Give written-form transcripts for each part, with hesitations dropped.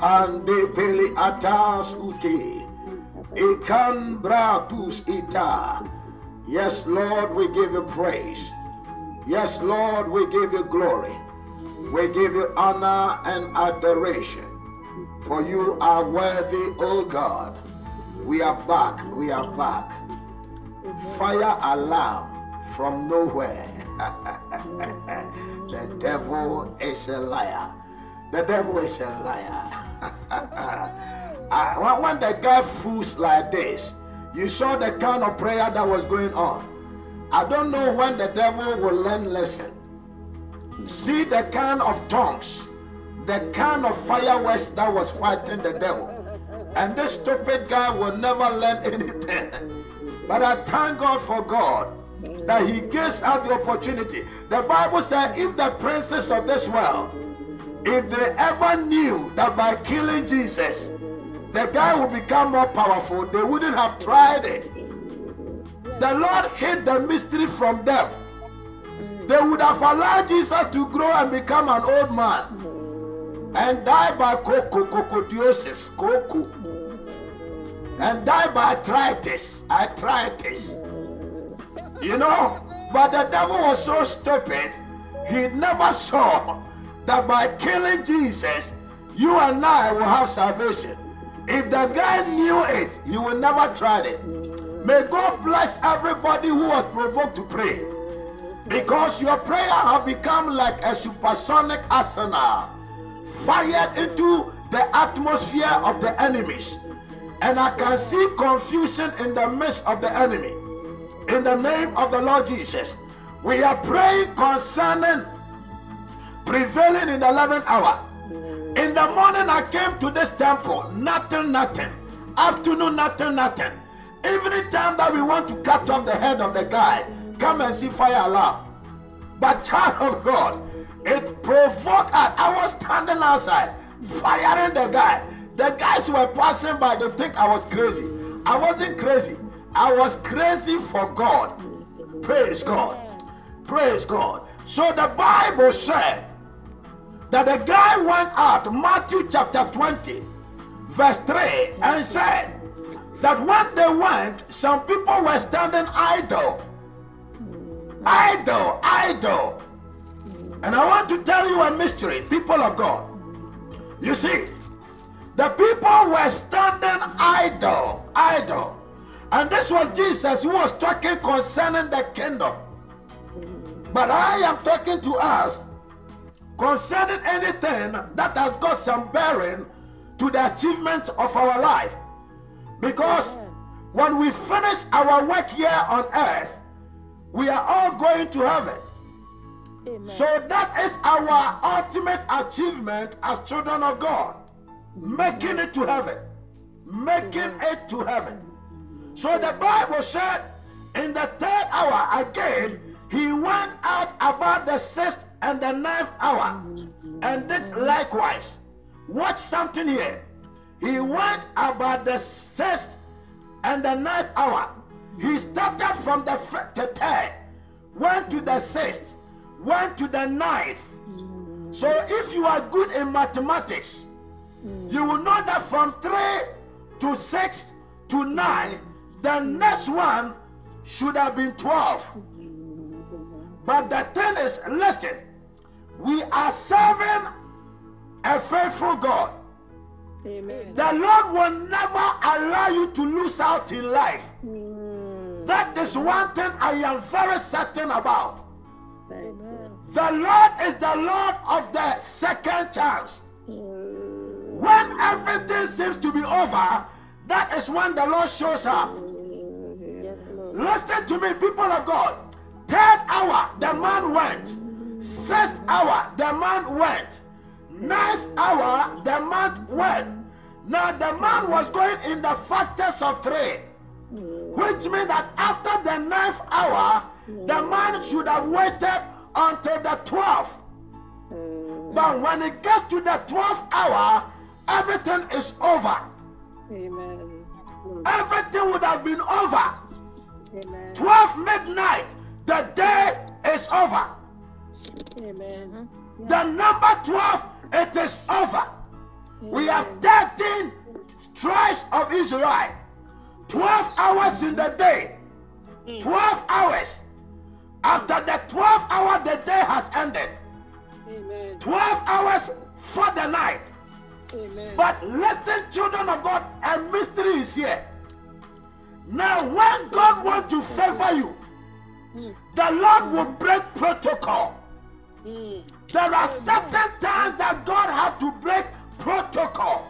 Ande peli atas uti. Ikan bratus ita. Yes, Lord, we give you praise. Yes, Lord, we give you glory. We give you honor and adoration. For you are worthy, O God. We are back. We are back. Fire alarm from nowhere. The devil is a liar. The devil is a liar. When the guy fools like this, you saw the kind of prayer that was going on. I don't know when the devil will learn lesson. See the kind of tongues, the kind of fireworks that was fighting the devil. And this stupid guy will never learn anything. But I thank God for God that he gives us the opportunity. The Bible says if the princes of this world, if they ever knew that by killing Jesus, the guy would become more powerful, they wouldn't have tried it. The Lord hid the mystery from them. They would have allowed Jesus to grow and become an old man and die by coccidiosis, and die by arthritis. You know, but the devil was so stupid, he never saw that by killing Jesus, you and I will have salvation. If the guy knew it, he would never try it. May God bless everybody who was provoked to pray, because your prayer have become like a supersonic arsenal fired into the atmosphere of the enemies. And I can see confusion in the midst of the enemy. In the name of the Lord Jesus, we are praying concerning prevailing in the 11th hour. In the morning I came to this temple, nothing. Afternoon, nothing. Evening time that we want to cut off the head of the guy, come and see fire alarm. But child of God, it provoked us. I was standing outside, firing the guy. The guys were passing by, they think I was crazy. I wasn't crazy. I was crazy for God. Praise God. Praise God. So the Bible said that the guy went out, Matthew chapter 20, verse 3, and said that when they went, some people were standing idle. And I want to tell you a mystery, people of God. You see, the people were standing idle. And this was Jesus who was talking concerning the kingdom. But I am talking to us concerning anything that has got some bearing to the achievement of our life. Because when we finish our work here on earth, we are all going to heaven. Amen. So that is our ultimate achievement as children of God. Making it to heaven. So the Bible said in the 3rd hour again, he went out about the 6th and the 9th hour and did likewise. Watch something here. He went about the 6th and the 9th hour. He started from the 3rd, went to the 6th, went to the 9th. So if you are good in mathematics, you will know that from 3 to 6 to 9, the next one should have been 12. But the thing is, listen, we are serving a faithful God. Amen. The Lord will never allow you to lose out in life. That is one thing I am very certain about. Amen. The Lord is the Lord of the second chance. When everything seems to be over, that is when the Lord shows up. Listen to me, people of God. 3rd hour, the man went. 6th hour, the man went. 9th hour, the man went. Now the man was going in the factors of 3, which means that after the 9th hour, the man should have waited until the 12th. But when it gets to the 12th hour, everything is over. Amen. Everything would have been over. Amen. 12 midnight, the day is over. Amen. The number 12, it is over. We have 13 tribes of Israel. 12 hours in the day. 12 hours. After the 12 hours, the day has ended. Amen. 12 hours for the night. Amen. But listen, children of God, a mystery is here. Now, when God wants to favor you, the Lord will break protocol. There are certain times that God has to break protocol.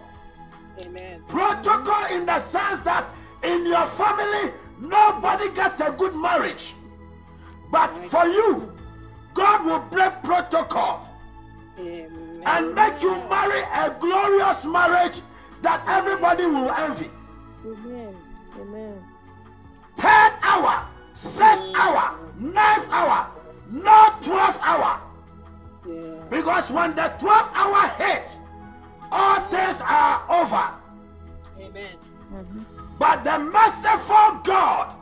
Amen. Protocol in the sense that in your family, nobody gets a good marriage. But for you, God will break protocol. Amen. And make you marry a glorious marriage that everybody will envy. Amen. Amen. 3rd hour, 6th hour, 9th hour, not 12th hour. Yeah. Because when the 12th hour hits, all things are over. Amen. But the merciful God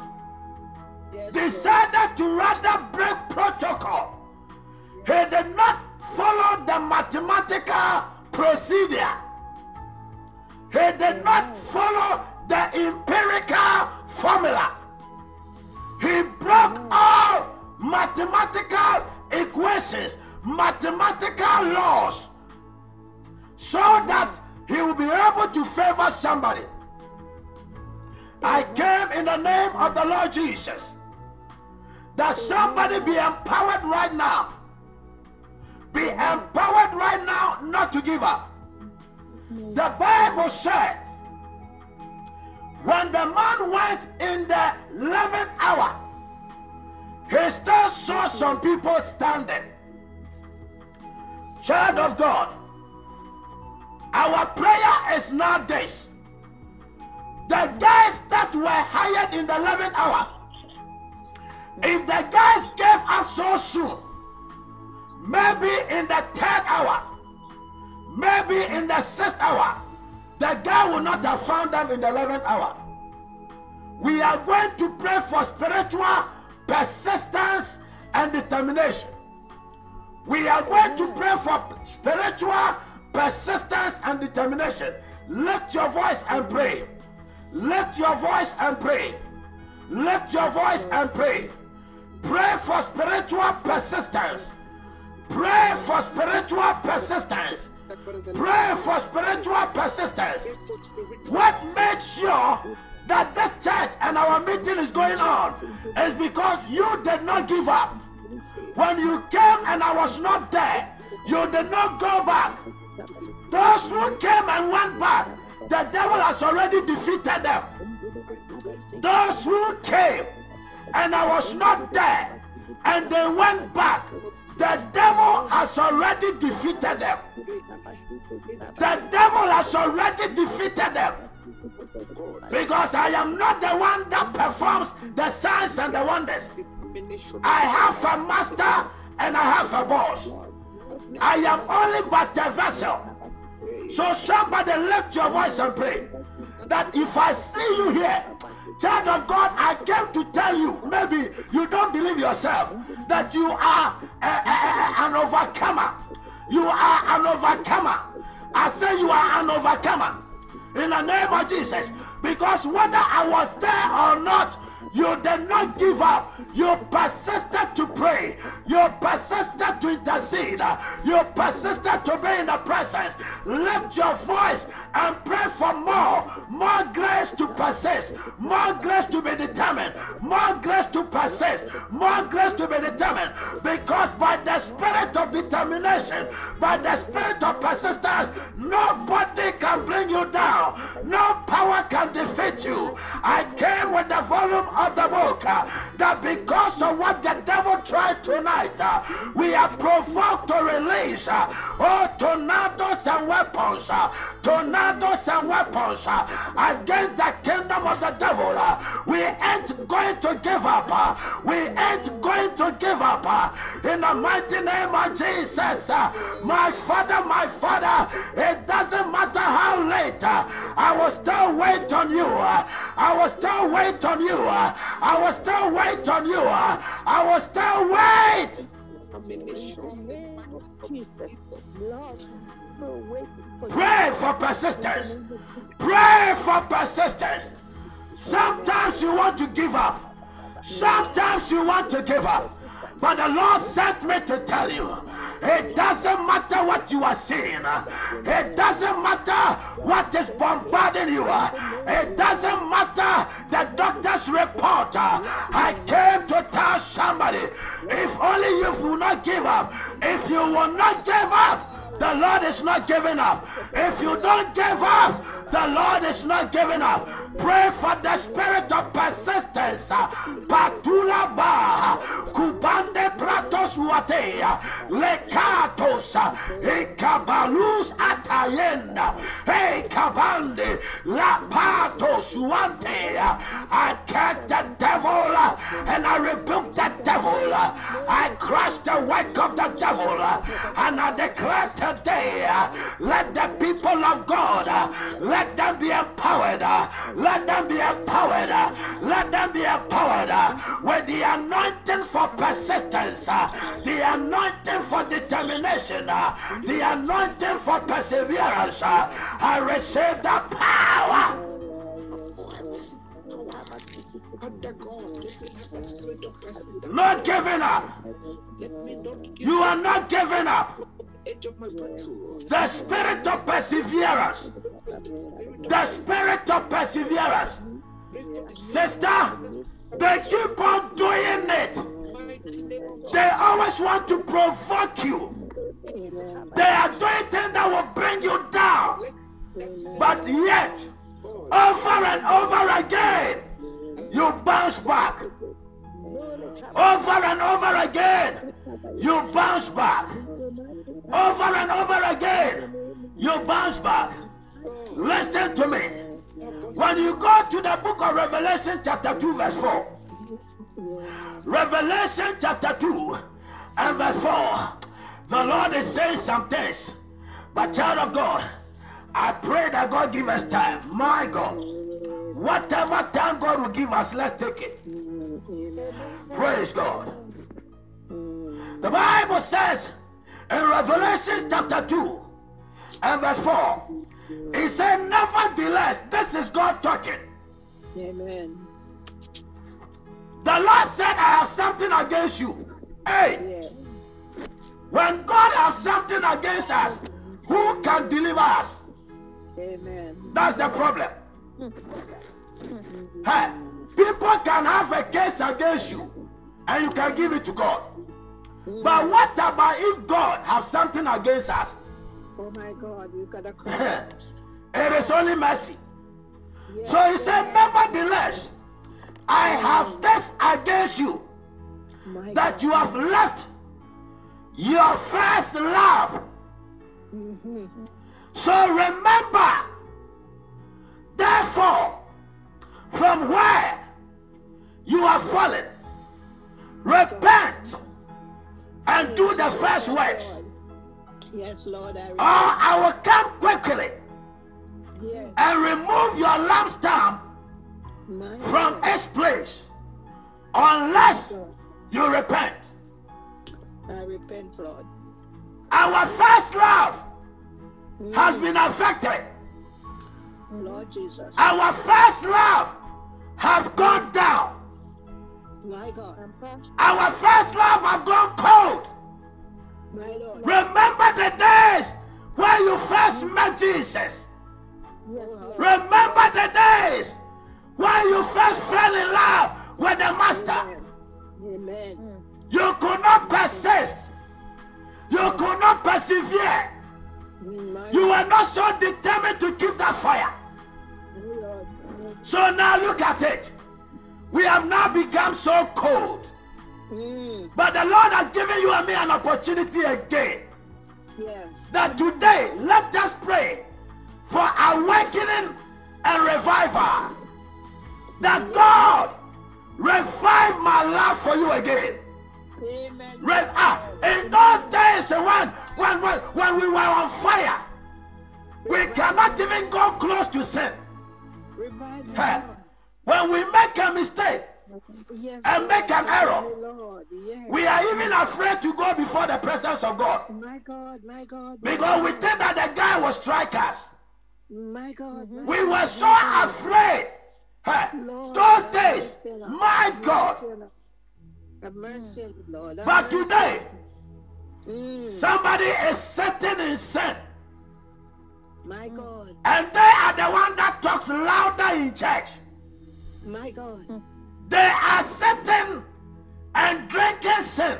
Yes, decided to rather break protocol. He did not follow the mathematical procedure. He did not follow the empirical formula. He broke all mathematical equations, mathematical laws, so that he will be able to favor somebody. I came in the name of the Lord Jesus, that somebody be empowered right now. Be empowered right now not to give up. The Bible said, when the man went in the 11th hour, he still saw some people standing. Child of God, our prayer is not this. The guys that were hired in the 11th hour, if the guys gave up so soon, maybe in the 3rd hour, maybe in the 6th hour, the guy will not have found them in the 11th hour. We are going to pray for spiritual persistence and determination. We are going to pray for spiritual persistence and determination. Lift your voice and pray. Lift your voice and pray. Lift your voice and pray. Pray for spiritual persistence. Pray for spiritual persistence. Pray for spiritual persistence. What made sure that this church and our meeting is going on is because you did not give up. When you came and I was not there, you did not go back. Those who came and went back, the devil has already defeated them. Those who came and I was not there and they went back, the devil has already defeated them. The devil has already defeated them. Because I am not the one that performs the signs and the wonders. I have a master and I have a boss. I am only but a vessel. So somebody lift your voice and pray that if I see you here, child of God, I came to tell you, maybe you don't believe yourself, that you are an overcomer. You are an overcomer. I say you are an overcomer in the name of Jesus. Because whether I was there or not, you did not give up. You persisted to pray. You persisted to intercede. You persisted to be in the presence. Lift your voice and pray for more grace to persist, more grace to be determined, more grace to persist, more grace to be determined. Because by the spirit of determination, by the spirit of persistence, nobody can bring you down. No power can defeat you. I came with the volume of the book that because of what the devil tried tonight, we are provoked to release tornadoes and weapons, tornadoes and weapons against the kingdom of the devil. We ain't going to give up. We ain't going to give up. In the mighty name of Jesus, my Father, it doesn't matter how late, I will still wait on you. I will still wait on you. I will still wait on you. I will still wait. Jesus. Lord, we're waiting for Pray for persistence. Pray for persistence. Sometimes you want to give up. Sometimes you want to give up. But the Lord sent me to tell you, it doesn't matter what you are seeing. It doesn't matter what is bombarding you. It doesn't matter the doctor's report. I came to tell somebody, if only you will not give up. If you will not give up, the Lord is not giving up. If you don't give up, the Lord is not giving up. Pray for the spirit of persistence. Patula ba kubande pratos wate lekatos ekabalus atayenda hey kabande la patos wante. I cast the devil and I rebuke the devil. I crush the work of the devil and I declare today, let the people of God, let them be empowered. Let them be empowered. Let them be empowered with the anointing for persistence, the anointing for determination, the anointing for perseverance. I receive the power. Not giving up. You are not giving up. The spirit of perseverance. The spirit of perseverance. Sister, they keep on doing it. They always want to provoke you. They are doing things that will bring you down. But yet, over and over again, you bounce back. Over and over again, you bounce back. Over and over again, you bounce back. Listen to me. When you go to the book of Revelation chapter 2 verse 4, Revelation chapter 2 and verse 4, the Lord is saying some things. But child of God, I pray that God give us time. My God, whatever time God will give us, let's take it. Praise God. The Bible says in Revelation chapter 2 and verse 4, it said, nevertheless, this is God talking. Amen. The Lord said, I have something against you. Hey, Yes. when God has something against us, who can deliver us? Amen. That's the problem. Hey, people can have a case against you and you can give it to God. But what about if God has something against us? Oh my God, we gotta cry. It is only mercy. Yes. So he said, nevertheless, I have this against you, My that God. you have left your first love. So remember, therefore, from where you have fallen, repent and do the first works, Yes, Lord, I or I will come quickly Yes. and remove your lampstand My from God. its place, unless you repent. I repent, Lord. Our first love has been affected. Lord Jesus. Our first love has gone down. My God. Our first love has gone cold. My Lord. Remember the days when you first met Jesus. Oh, Remember the days when you first fell in love with the Master. Amen. Amen. You could not persist. You could not persevere. My You were not so determined to keep that fire. Lord. So now look at it. We have now become so cold. But the Lord has given you and me an opportunity again. Yes. That today, let us pray for awakening and revival. That God revive my love for you again. Amen. In those days when we were on fire, we cannot even go close to sin. Revive me, Hey, Lord. when we make a mistake, Yes, and make an error. Lord. Yes. We are even afraid to go before the presence of God. My God, my God. Because we think that the guy will strike us. My God. My We God, were so my God. afraid. Hey, Lord, those have days, mercy on us. my God. Have mercy on us, Lord. Have But mercy. today, Mm, somebody is sitting in sin. my God. And they are the one that talks louder in church. My God. They are sitting and drinking sin.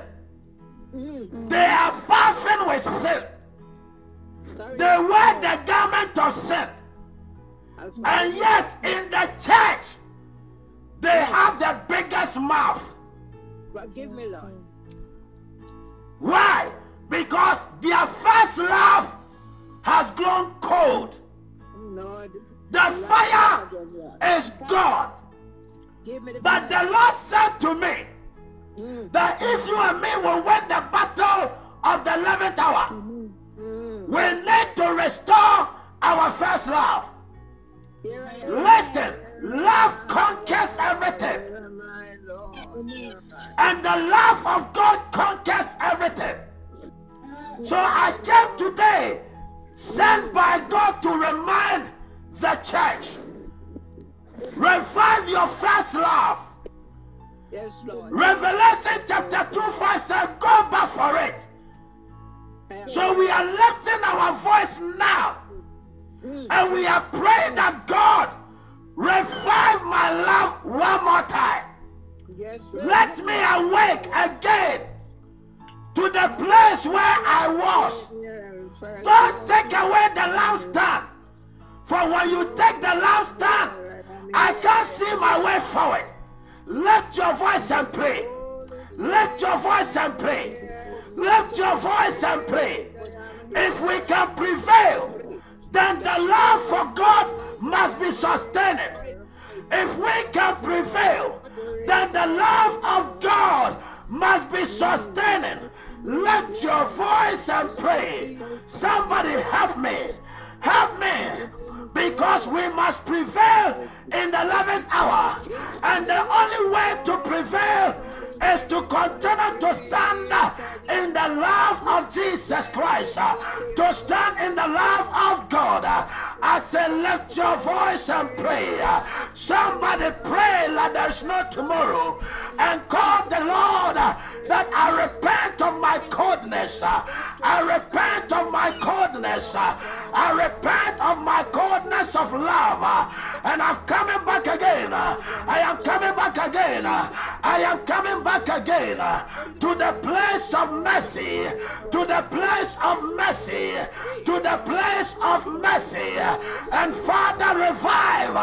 Mm, They are bathing with sin. sorry. They wear the garment of sin. I'm sorry. And yet in the church, they have the biggest mouth. Forgive me, Lord. Why? Because their first love has grown cold. Lord. The fire is gone. Give me the But fire. the Lord said to me Mm, that if you and me will win the battle of the 11th hour, mm. we need to restore our first love. Here I am. Listen, love conquers everything. Here am I, Lord. Here am I. And the love of God conquers everything. So I came today, sent by God to remind the church, revive your first love. Yes, Lord. Revelation chapter 2:5 said, go back for it. So we are lifting our voice now. And we are praying that God, revive my love one more time. Yes, Lord. Let me awake again to the place where I was. Yes, Don't take away the lampstand. For when you take the lampstand, I can't see my way forward. Lift your voice and pray. Lift your voice and pray. Lift your voice and pray. If we can prevail, then the love for God must be sustained. If we can prevail, then the love of God must be sustained. Lift your voice and pray. Somebody help me. Help me. Because we must prevail in the 11th hour. And the only way to prevail is to continue to stand in the love of Jesus Christ, to stand in the love of God. I say, lift your voice and pray. Somebody pray like there's no tomorrow and call the Lord that I repent of my coldness. I repent of my coldness. I repent of my coldness of love. And I'm coming back again. I am coming back again. I am coming back again to the place of mercy, to the place of mercy, to the place of mercy. And Father, revive,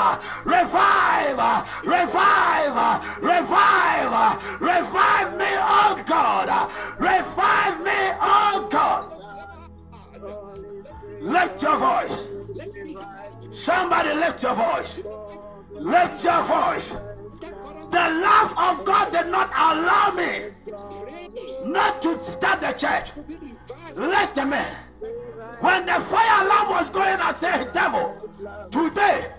revive, revive, revive, revive me, oh God, revive me, oh God. Lift your voice. Somebody lift your voice. Lift your voice. The love of God did not allow me not to start the church. Listen, man. When the fire alarm was going, I said, devil, today,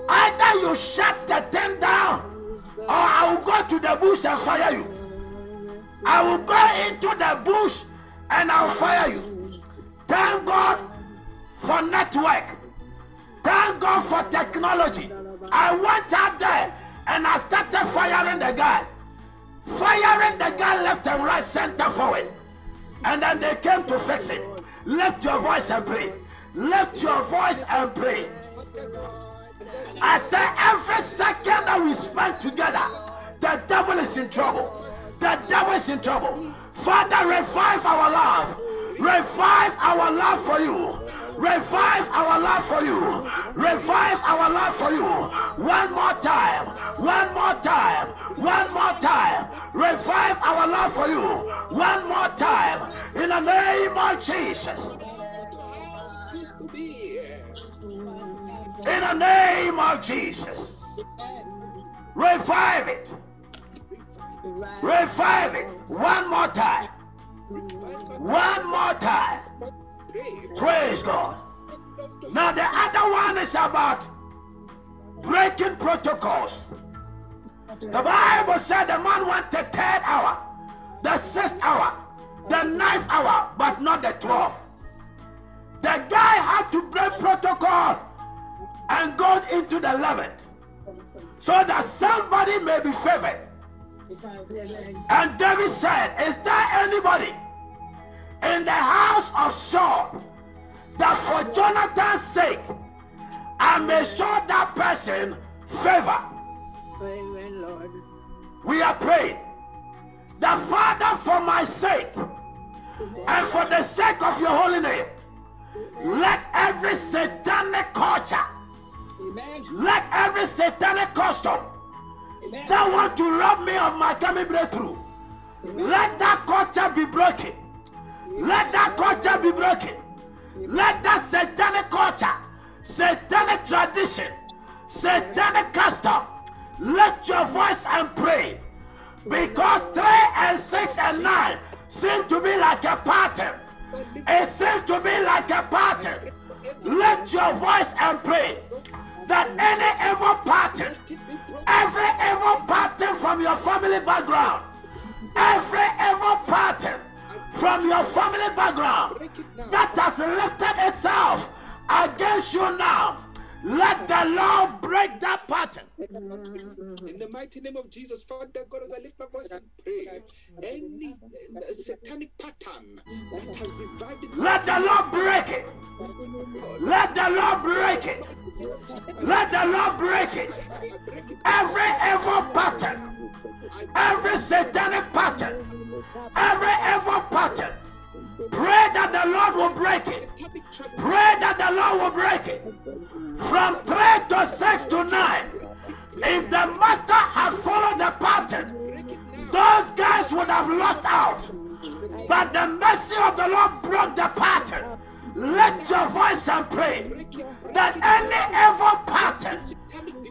either you shut the thing down, or I will go to the bush and fire you. I will go into the bush and I'll fire you. Thank God for network. Thank God for technology. I went out there and I started firing the guy. Firing the guy left and right, center forward. And then they came to fix it. Lift your voice and pray. Lift your voice and pray. I say every second that we spend together, the devil is in trouble. The devil is in trouble. Father, revive our love. Revive our love for you. Revive our love for you. Revive our love for you. One more time. One more time. One more time. Revive our love for you. One more time. In the name of Jesus. In the name of Jesus. Revive it. Revive it. One more time. One more time. Praise God. Now the other one is about breaking protocols. The Bible said the man went the 3rd hour, the 6th hour, the 9th hour, but not the 12th. The guy had to break protocol and go into the 11th so that somebody may be favored. And David said, is there anybody in the house of Saul that for Jonathan's sake I may show that person favor? Amen, Lord. We are praying that, Father, for my sake and for the sake of your holy name, let every satanic culture, let every satanic custom that want to rob me of my coming breakthrough, let that culture be broken. Let that culture be broken. Let that satanic culture, satanic tradition, satanic custom, lift your voice and pray. Because 3 and 6 and 9 seem to be like a pattern. It seems to be like a pattern. Lift your voice and pray that any evil pattern, every evil pattern from your family background, every evil pattern from your family background that has lifted itself against you now, let the Lord break that pattern. In the mighty name of Jesus, Father God, as I lift my voice and pray, any satanic pattern that has revived itself, let the Lord break it. Let the Lord break it. Let the Lord break it. Every evil pattern, every satanic pattern, every evil pattern, pray that the Lord will break it. Pray that the Lord will break it. From 3 to 6 to 9, if the master had followed the pattern, those guys would have lost out. But the mercy of the Lord broke the pattern. Lift your voice and pray that any evil pattern,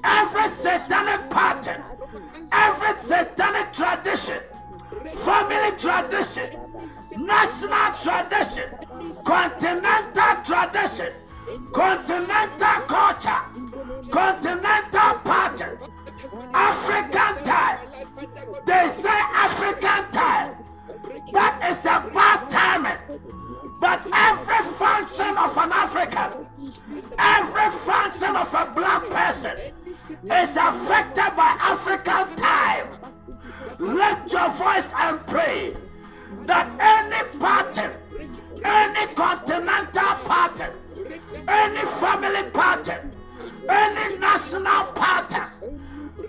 every satanic pattern, every satanic tradition, family tradition, national tradition, continental tradition, continental culture, continental pattern, African time. They say African time. That is a bad timing. But every function of an African, every function of a black person is affected by African time. Lift your voice and pray that any pattern, any continental pattern, any family pattern, any national pattern,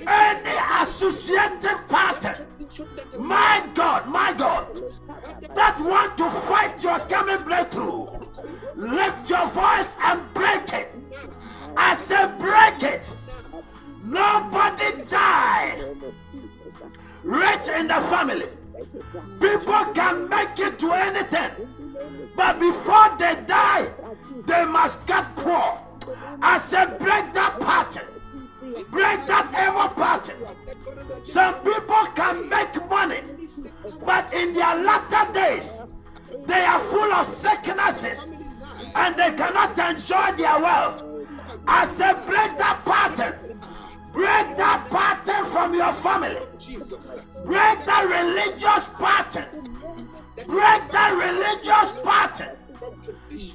any associative pattern, my God, that want to fight your coming breakthrough, lift your voice and break it. I say break it. Nobody die rich in the family. People can make it to anything, but before they die, they must get poor. I said break that pattern. Break that evil pattern. Some people can make money, but in their latter days, they are full of sicknesses and they cannot enjoy their wealth. I said break that pattern. Break that pattern from your family. Break that religious pattern. Break that religious pattern.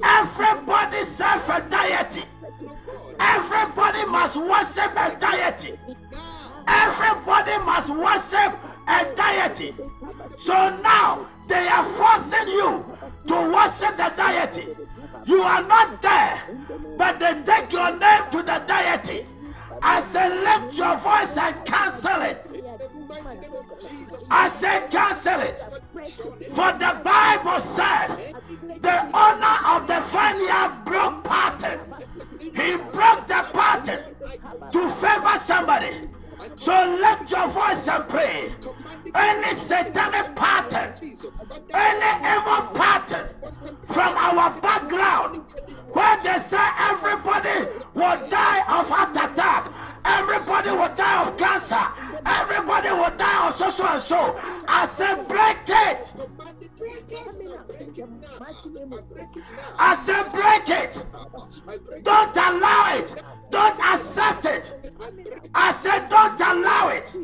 Everybody serve a deity. Everybody must worship a deity. Everybody must worship a deity. So now they are forcing you to worship the deity. You are not there, but they take your name to the deity. I say lift your voice and cancel it. I say cancel it. For the Bible said the owner of the vineyard broke pattern. He broke the pattern to favor somebody. So lift your voice and pray. Any satanic pattern, any evil pattern from our background, where they say everybody will die of heart attack, everybody will die of cancer, everybody will die of so and so. I say break it. I say break it. Don't allow it. Don't accept it. I said don't allow it.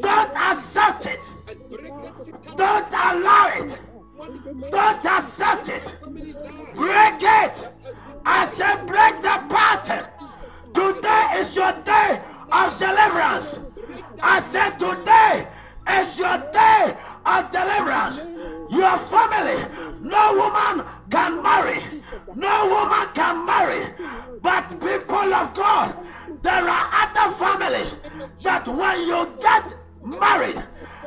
Don't accept it. Don't allow it. Don't accept it. Break it. I said break the pattern. Today is your day of deliverance. I said today is your day of deliverance. Your family, no woman can marry. No woman can marry. But people of God, there are other families that when you get married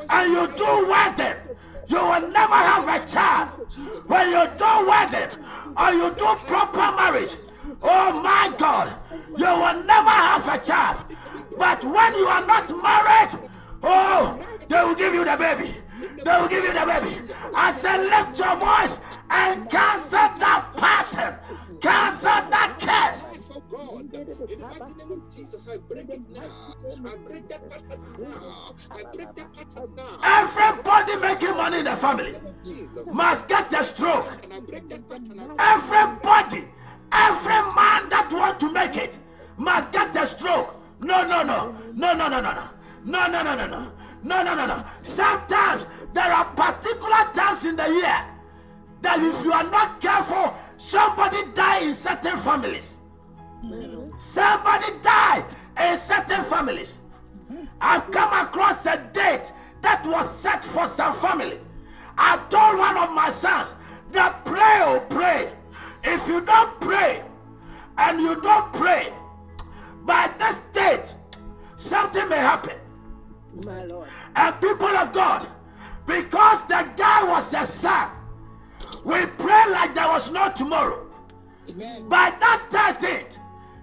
and you do wedding, you will never have a child. When you do wedding or you do proper marriage, oh my God, you will never have a child. But when you are not married, oh, they will give you the baby. They will give you the baby. I said, lift your voice and cancel that pattern. Cancel that curse. God, in the mighty name of Jesus, I break it now. I break that pattern now. I break that pattern now. Everybody making money in the family must get a stroke. Everybody, every man that want to make it must get a stroke. No. Sometimes there are particular times in the year that if you are not careful, somebody die in certain families. Somebody die in certain families. I've come across a date that was set for some family. I told one of my sons that pray, oh pray. If you don't pray and you don't pray, by this date, something may happen. My Lord. And people of God, because the guy was a son, we pray like there was no tomorrow. Amen. By that 13th,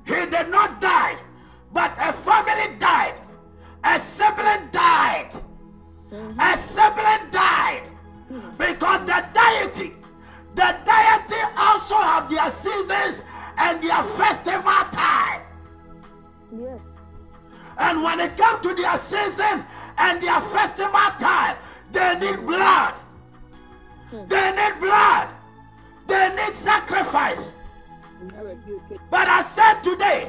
he did not die, but a family died. A sibling died. A sibling died. Because the deity also have their seasons and their festival time. Yes. And when it comes to their season and their festival time, they need blood. They need blood. They need sacrifice. I rebuke it. But I said today,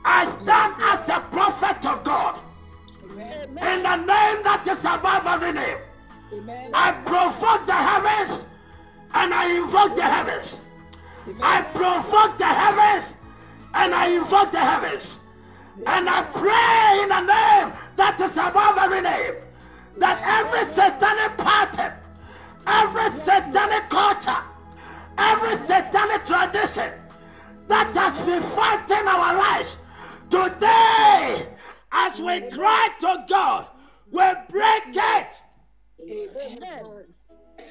I stand as a prophet of God. Amen. In the name that is above every name. Amen. I provoke the heavens and I invoke the heavens. I provoke the heavens and I invoke the heavens. And I pray in the name that is above every name, that every satanic pattern, every satanic culture, every satanic tradition that has been fighting our lives, today, as we cry to God, we break it. Amen.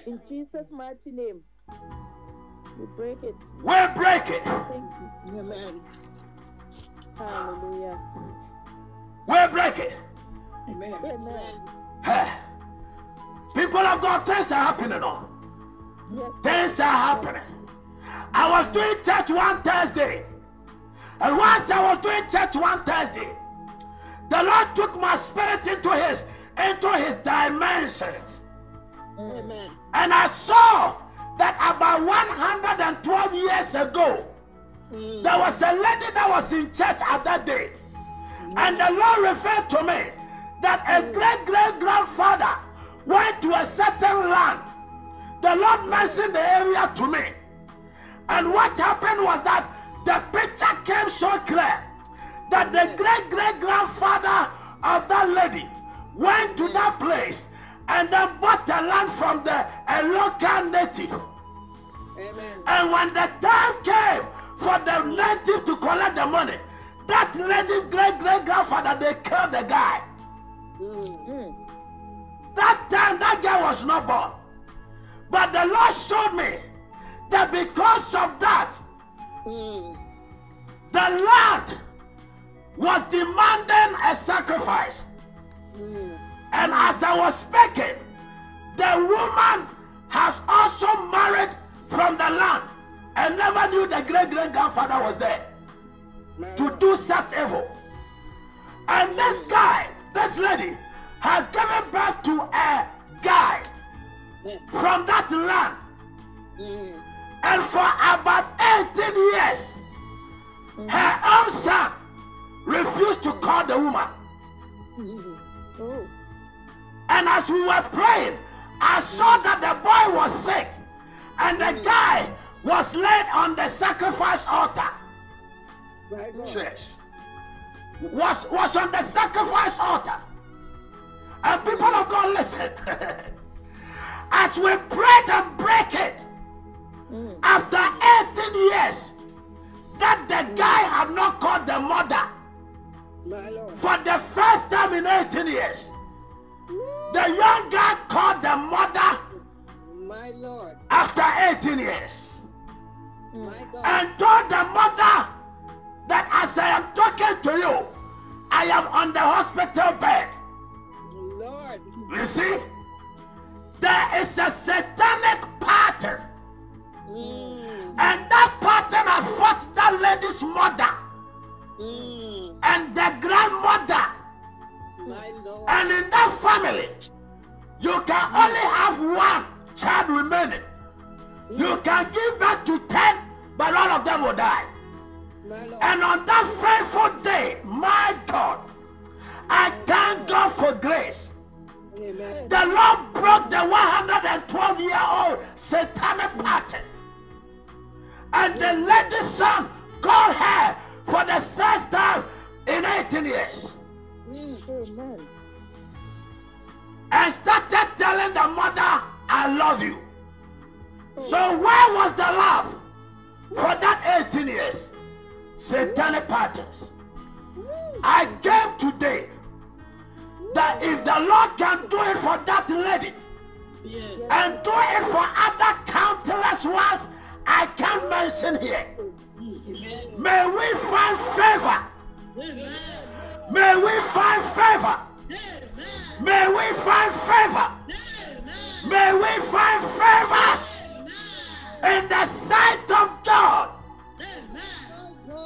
In Jesus' mighty name, we break it. We break it. Thank you. Amen. Hallelujah. We break it. Amen. Amen. Hey. People of God, things are happening now. Yes. Things are happening. I was doing church one Thursday. And once I was doing church one Thursday, the Lord took my spirit into his dimensions. Amen. And I saw that about 112 years ago, there was a lady that was in church at that day. And the Lord referred to me that a great-great-grandfather went to a certain land. The Lord mentioned the area to me. And what happened was that the picture came so clear that the great-great-grandfather of that lady went to that place and then bought the land from a local native. Amen. And when the time came for the native to collect the money, that lady's great-great-grandfather, they killed the guy. That time, that guy was not born. But the Lord showed me that because of that, the land was demanding a sacrifice. And as I was speaking, the woman has also married from the land and never knew the great-great-grandfather was there to do such evil. And this guy, this lady, has given birth to a guy from that land. And for about 18 years, her own son refused to call the woman. Oh. And as we were praying, I saw that the boy was sick, and the guy was laid on the sacrifice altar. My God. Church was on the sacrifice altar. And people of God, listen. As we prayed and break it, after 18 years, that the guy had not called the mother My Lord. for the first time in 18 years. The young guy called the mother My Lord. after 18 years My God. and told the mother that as I am talking to you, I am on the hospital bed. Lord. You see, there is a satanic pattern, and that pattern has fought that lady's mother and the grandmother. My Lord. And in that family, you can only have one child remaining. You can give birth to 10, but all of them will die. My Lord. And on that faithful day, my God, I thank God for grace. Amen. The Lord broke the 112-year-old satanic pattern. And the lady's son called her for the first time in 18 years. Amen. And started telling the mother, I love you. So where was the love for that 18 years? Satanic patterns. I came today that if the Lord can do it for that lady and do it for other countless ones I can't mention here, may we find favor. May we find favor. May we find favor. May we find favor in the sight of God.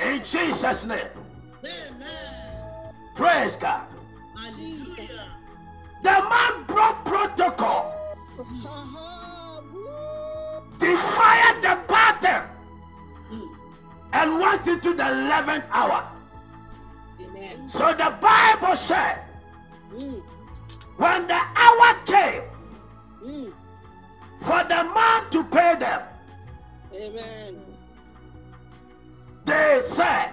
In Jesus' name. Praise God. The man broke protocol, defied the pattern, and went into the 11th hour. Amen. So the Bible said, when the hour came for the man to pay them, Amen. they said,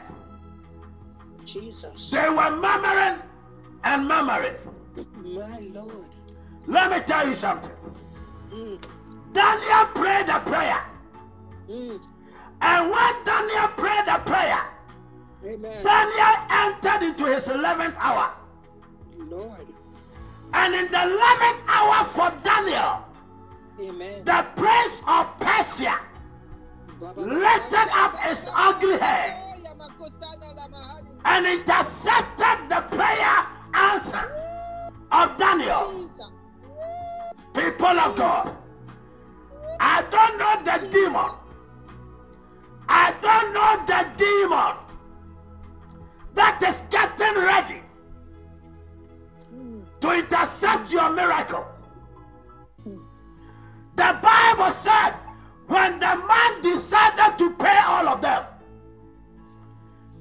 Jesus. they were murmuring and murmuring. My Lord. Let me tell you something. Daniel prayed a prayer. And when Daniel prayed a prayer, Amen. Daniel entered into his 11th hour. Lord. And in the 11th hour for Daniel, Amen. the prince of Persia lifted up his ugly head and intercepted the prayer answer of Daniel. People of God, I don't know the demon. I don't know the demon that is getting ready to intercept your miracle. The Bible said when the man decided to pay all of them,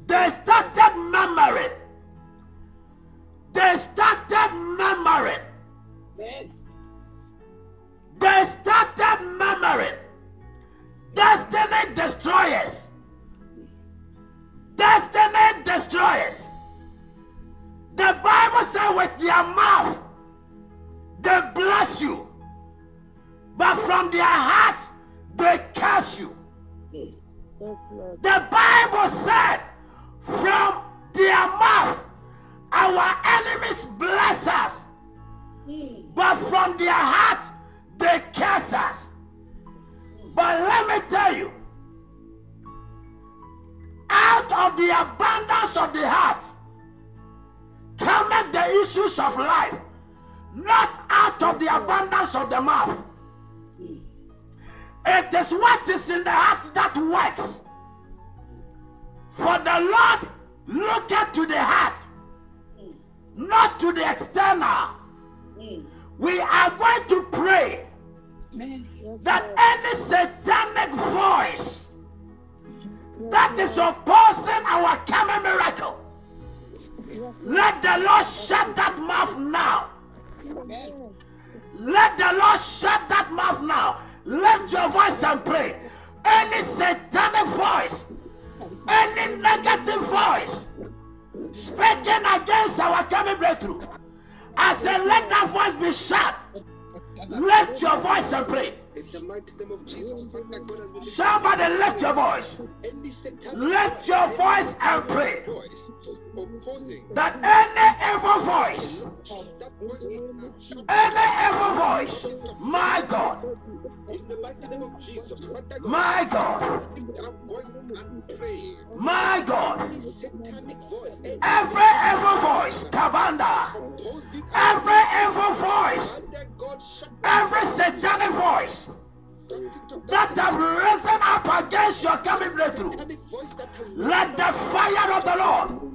they started murmuring. They started murmuring. Amen. They started murmuring. Destiny destroyers. Destiny destroyers. The Bible says with their mouth they bless you, but from their heart they curse you. Yes, Lord. The Bible said from their mouth our enemies bless us, but from their heart they curse us. But let me tell you, out of the abundance of the heart cometh the issues of life, not out of the abundance of the mouth. It is what is in the heart that works. For the Lord looketh to the heart, not to the external. We are going to pray Amen. Yes, that Lord. any satanic voice that is opposing our coming miracle, Yes, let the Lord shut that mouth now. Amen. Let the Lord shut that mouth now. Lift your voice and pray. Any satanic voice, any negative voice speaking against our coming breakthrough, I say let that voice be shut. Lift your voice and pray. In the mighty name of Jesus, Father God has been Somebody lift your voice. any satanic Lift your voice and pray voice opposing that any evil voice, that voice now. Shut any evil voice, my God, in the mighty name of Jesus, Father God, my God, lift our voice and pray. my God, Any satanic voice, every evil voice, Kabanda, opposing every evil voice, Father God, shut every satanic voice that have risen up against your coming breakthrough, satanic voice that has let the fire of the Lord,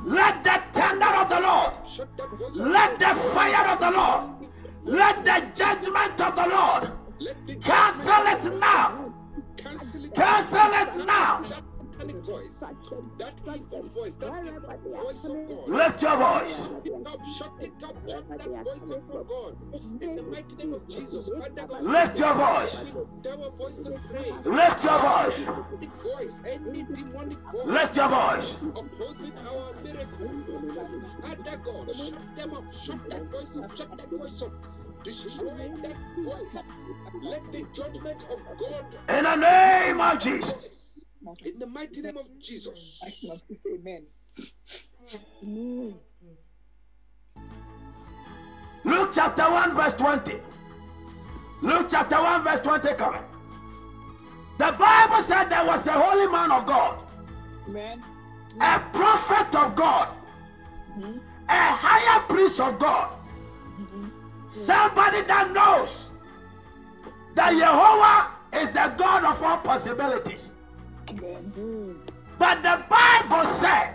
let the thunder of the Lord, shut that voice. let the fire of the Lord, let the judgment of the Lord Let the cancel it now, cancel it. cancel it now. That satanic voice, that evil voice, that demonic voice of God. Lift your voice. Shut it up, shut that voice of God. In the mighty name of Jesus, Father God, Lift your voice. lift our voice and pray. Lift your voice. Demonic voice, any demonic voice Lift your voice. opposing our miracle. Father God, shut them up, shut that voice up, shut that voice up. Destroy that voice. Let the judgment of God In the name of Jesus. in the mighty name of Jesus. Amen. Luke chapter 1 verse 20. Luke chapter 1 verse 20 coming. The Bible said there was a holy man of God, Amen. a prophet of God, a higher priest of God, somebody that knows that Jehovah is the God of all possibilities. Amen. But the Bible said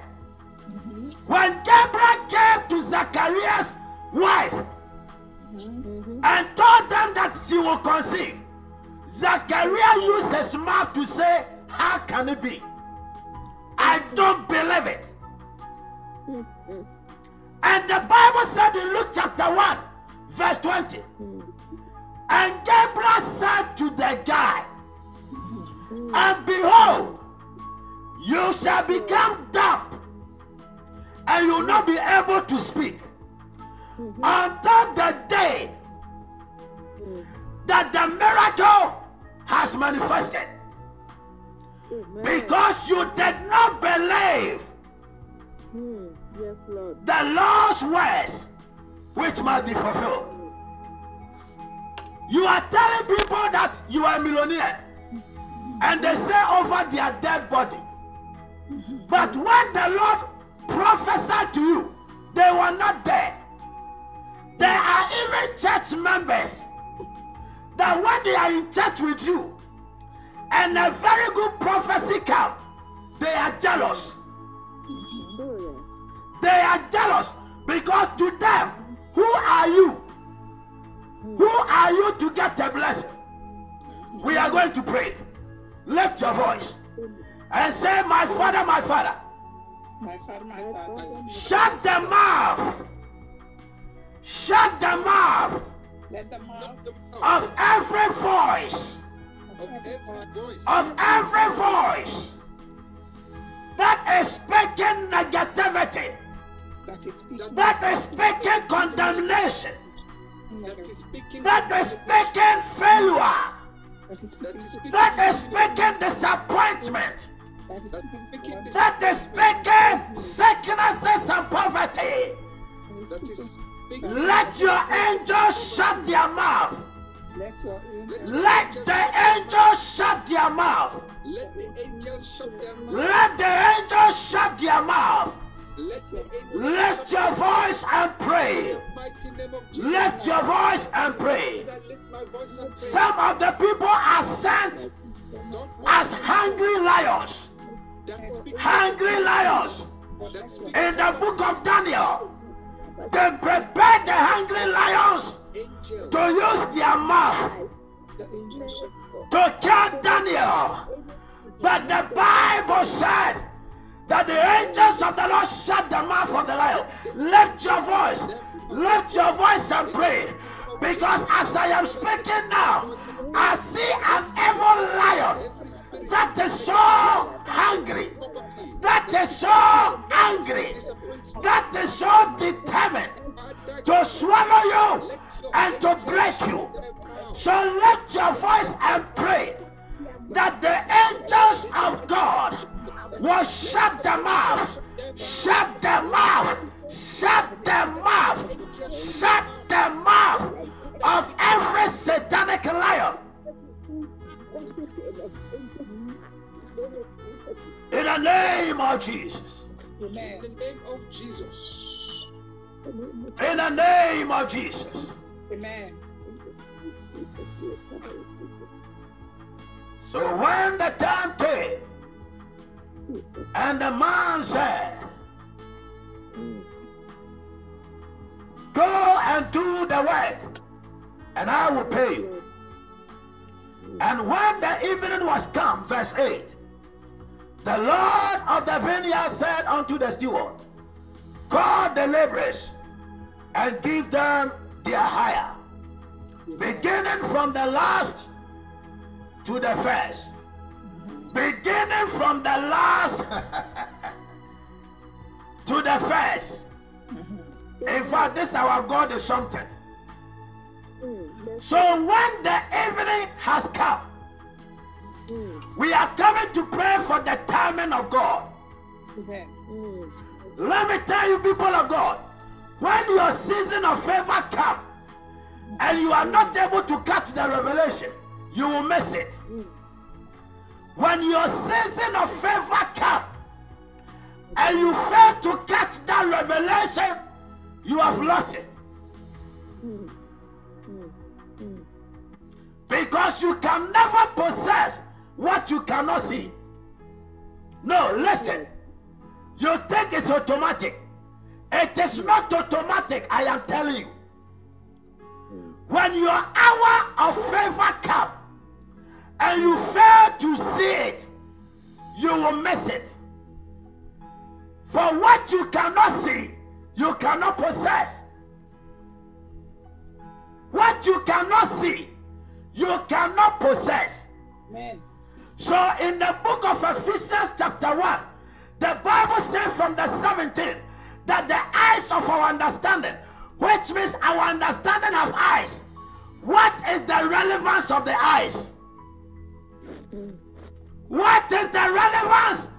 when Gabriel came to Zacharias' wife and told them that she will conceive, Zachariah used his mouth to say, how can it be? I don't believe it. And the Bible said in Luke chapter 1 verse 20, and Gabriel said to the guy, and behold, you shall become dumb and you will not be able to speak until the day that the miracle has manifested, because you did not believe Yes, Lord. the Lord's words which must be fulfilled. You are telling people that you are a millionaire and they say over their dead body, but when the Lord prophesied to you, they were not there. There are even church members that when they are in church with you and a very good prophecy comes, they are jealous. They are jealous because to them, who are you? Who are you to get a blessing? We are going to pray. Lift your voice and say, my Father, my Father, My Father, my Father, shut the mouth. Shut the mouth let the mouth of every voice, Of every voice of every voice that is speaking negativity, that is speaking, that is speaking condemnation, that is speaking, that is speaking failure, that is that is speaking, speaking, that is speaking disappointment, that is that speaking, is speaking, that is speaking sicknesses and poverty. that is speaking. Let your angels shut their mouth. let your angels, Let the angels shut their mouth. Let the angels shut their mouth. Let the angels shut their mouth. Let the angels Lift your voice and pray. in the mighty name of Jesus. Lift your voice and pray. As I lift my voice and pray, Some of the people are sent don't as hungry lions. that speak Hungry lions. that speak In the book of Daniel, they prepared the hungry lions angel to use their mouth the angels shut to kill Daniel. But the Bible said that the angels of the Lord shut the mouth of the lion. Lift your voice and pray. Because as I am speaking now, I see an evil lion that is so hungry, that is so angry, that is so determined to swallow you and to break you. So lift your voice and pray that the angels of God will shut the mouth, shut the mouth, shut the mouth, shut the mouth of every satanic lion. In the name of Jesus. In the name of Jesus. In the name of Jesus. Amen. So when the time came, and the man said, go and do the work, and I will pay you. And when the evening was come, verse 8, the Lord of the vineyard said unto the steward, call the laborers and give them their hire, beginning from the last to the first. Beginning from the last to the first. In fact, this our God is something. So when the evening has come, we are coming to pray for the timing of God. Amen. Let me tell you, people of God, when your season of favor comes and you are not able to catch the revelation, you will miss it. When your season of favor comes and you fail to catch that revelation, you have lost it. Because you can never possess what you cannot see. No, listen. You think it's automatic. It is not automatic, I am telling you. When your hour of favor comes and you fail to see it, you will miss it. For what you cannot see, you cannot possess. What you cannot see, you cannot possess. Amen. So in the book of Ephesians chapter 1, the Bible says from the 17th that the eyes of our understanding, which means our understanding of eyes. What is the relevance of the eyes? What is the relevance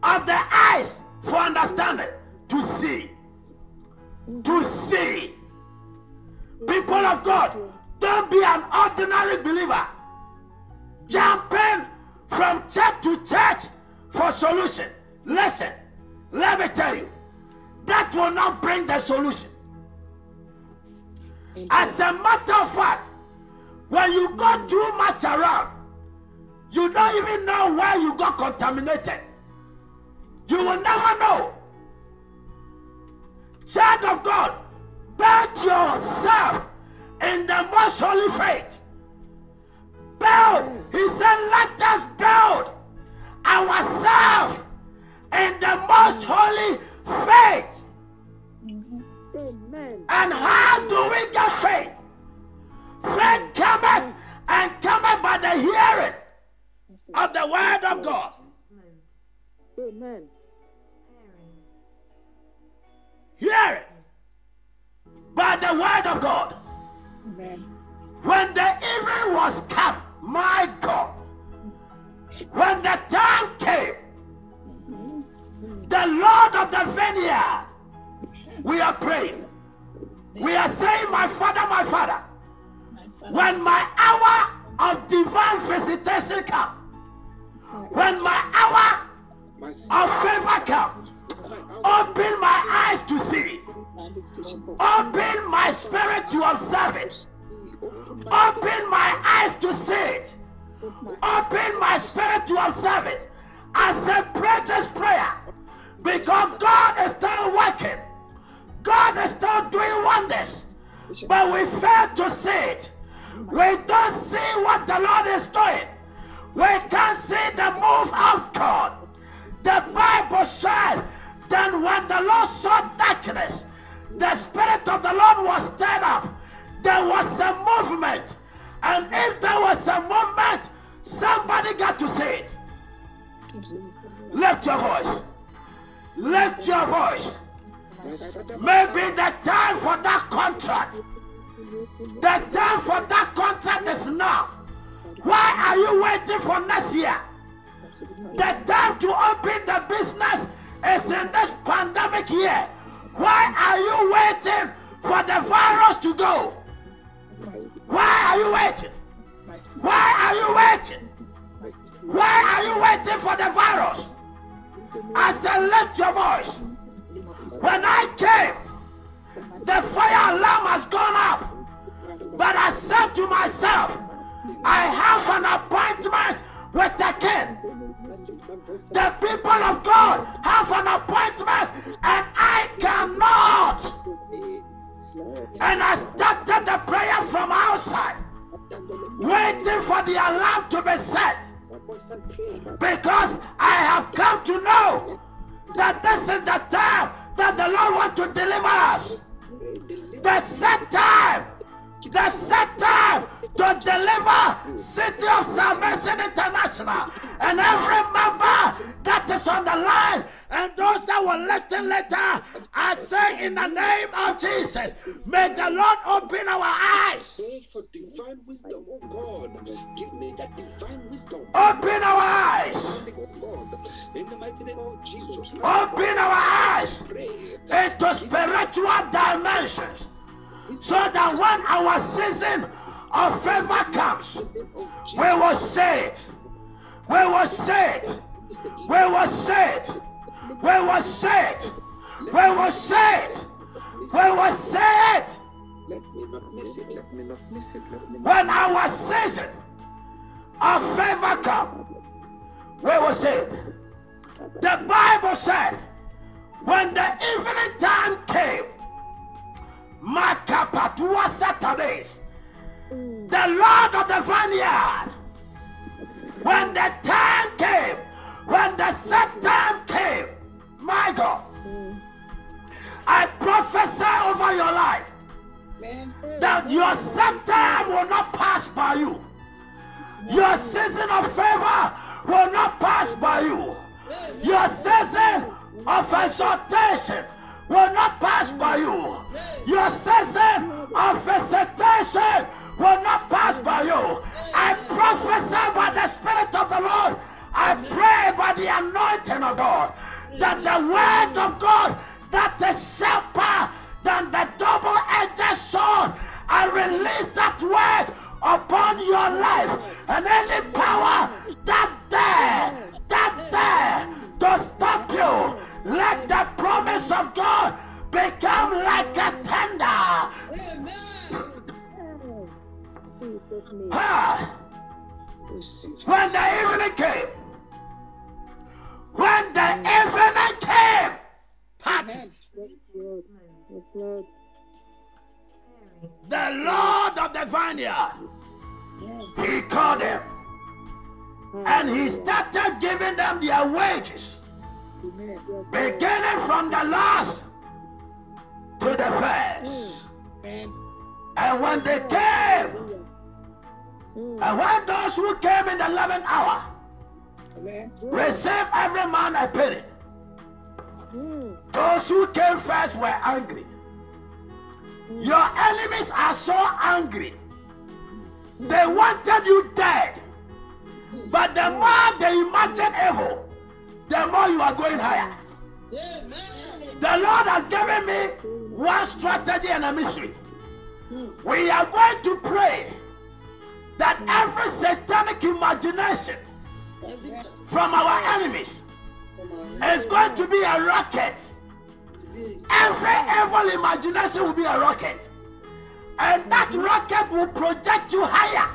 of the eyes for understanding? To see. To see. People of God, don't be an ordinary believer jumping from church to church for solution. Listen, let me tell you, that will not bring the solution. As a matter of fact, when you go too much around, you don't even know where you got contaminated. You will never know. Child of God, build yourself in the most holy faith. Build. He said, let us build ourselves in the most holy faith. Amen. And how do we get faith? Faith cometh and cometh by the hearing of the word of God. Amen. Hearing by the word of God. Amen. When the evening was come, my God, when the time came, the Lord of the vineyard, we are praying. We are saying, my Father, when my hour of divine visitation comes, when my hour of favor comes, open my eyes to see, open my spirit to observe it, open my eyes to see it, open my spirit to observe it. I said, pray this prayer because God is still working. God is still doing wonders, but we fail to see it. We don't see what the Lord is doing. We can't see the move of God. The Bible said, then when the Lord saw darkness, the Spirit of the Lord was stirred up. there was a movement. And if there was a movement, somebody got to say it. Lift your voice. Lift your voice. Maybe the time for that contract. The time for that contract is now. Why are you waiting for next year? The time to open the business is in this pandemic year. Why are you waiting for the virus to go? Why are you waiting? Why are you waiting? Why are you waiting for the virus? I said, lift your voice. When I came, the fire alarm has gone up. But I said to myself, I have an appointment with the king. The people of God have an appointment, and I cannot. And I started the prayer from outside, waiting for the alarm to be set. Because I have come to know that this is the time that the Lord wants to deliver us. The set time to deliver City of Salvation International and every member that is on the line and those that will listen later. I say in the name of Jesus, may the Lord open our eyes. Pray for divine wisdom, oh God. Give me that divine wisdom. Open our eyes. In the mighty name of Jesus. Open our eyes into spiritual dimensions, so that when our season of favor comes, we will say it. We will say it. We will say it. We will say it. We will say it. We will say it. Let me not miss it. Let me not miss it. Let me not When our season of favor comes, we will say it. The Bible said, when the evening time came, Makapatua Saturdays, the Lord of the vineyard, when the time came, when the set time came, my God, I prophesy over your life that your set time will not pass by you. Your season of favor will not pass by you. Your season of exaltation will not pass by you. Your season of visitation will not pass by you. I prophesy by the Spirit of the Lord. I pray by the anointing of God that the word of God that is sharper than the double-edged sword, I release that word upon your life, and any power that dare to stop you, let the promise of God become like a tender. When the evening came, party, the Lord of the vineyard, he called them, and he started giving them their wages, beginning from the last to the first. And when they came, and when those who came in the 11th hour received every man a penny, those who came first were angry. Your enemies are so angry. They wanted you dead. But the more they imagine evil, the more you are going higher. The Lord has given me one strategy and a mystery. We are going to pray that every satanic imagination from our enemies is going to be a rocket. Every evil imagination will be a rocket. And that rocket will project you higher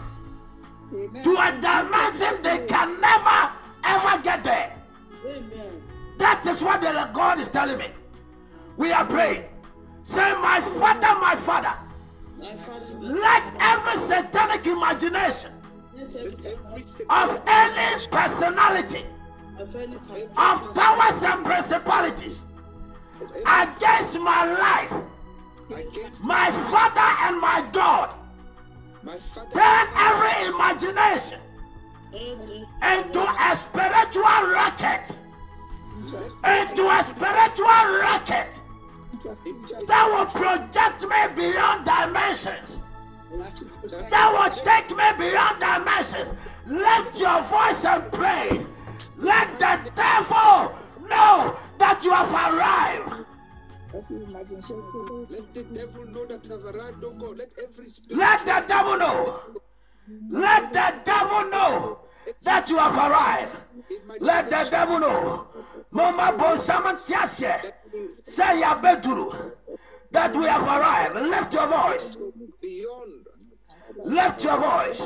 to a dimension they can never ever get there. That is what God is telling me. We are praying. Say, my Father, let every satanic imagination of any personality, of powers and principalities against my life against my Father and my God, my Father, turn every imagination into a spiritual rocket, into a spiritual rocket that will project me beyond dimensions, that will take me beyond dimensions. Lift your voice and pray. Let the devil know that you have arrived. let the devil know that I've arrived, oh God. Let every spirit, Let the devil know. Let the devil know that you have arrived. Let the devil know. Mama Bonsaman Tiasye, say Yabeduru, that we have arrived. Lift your voice. beyond Lift your voice.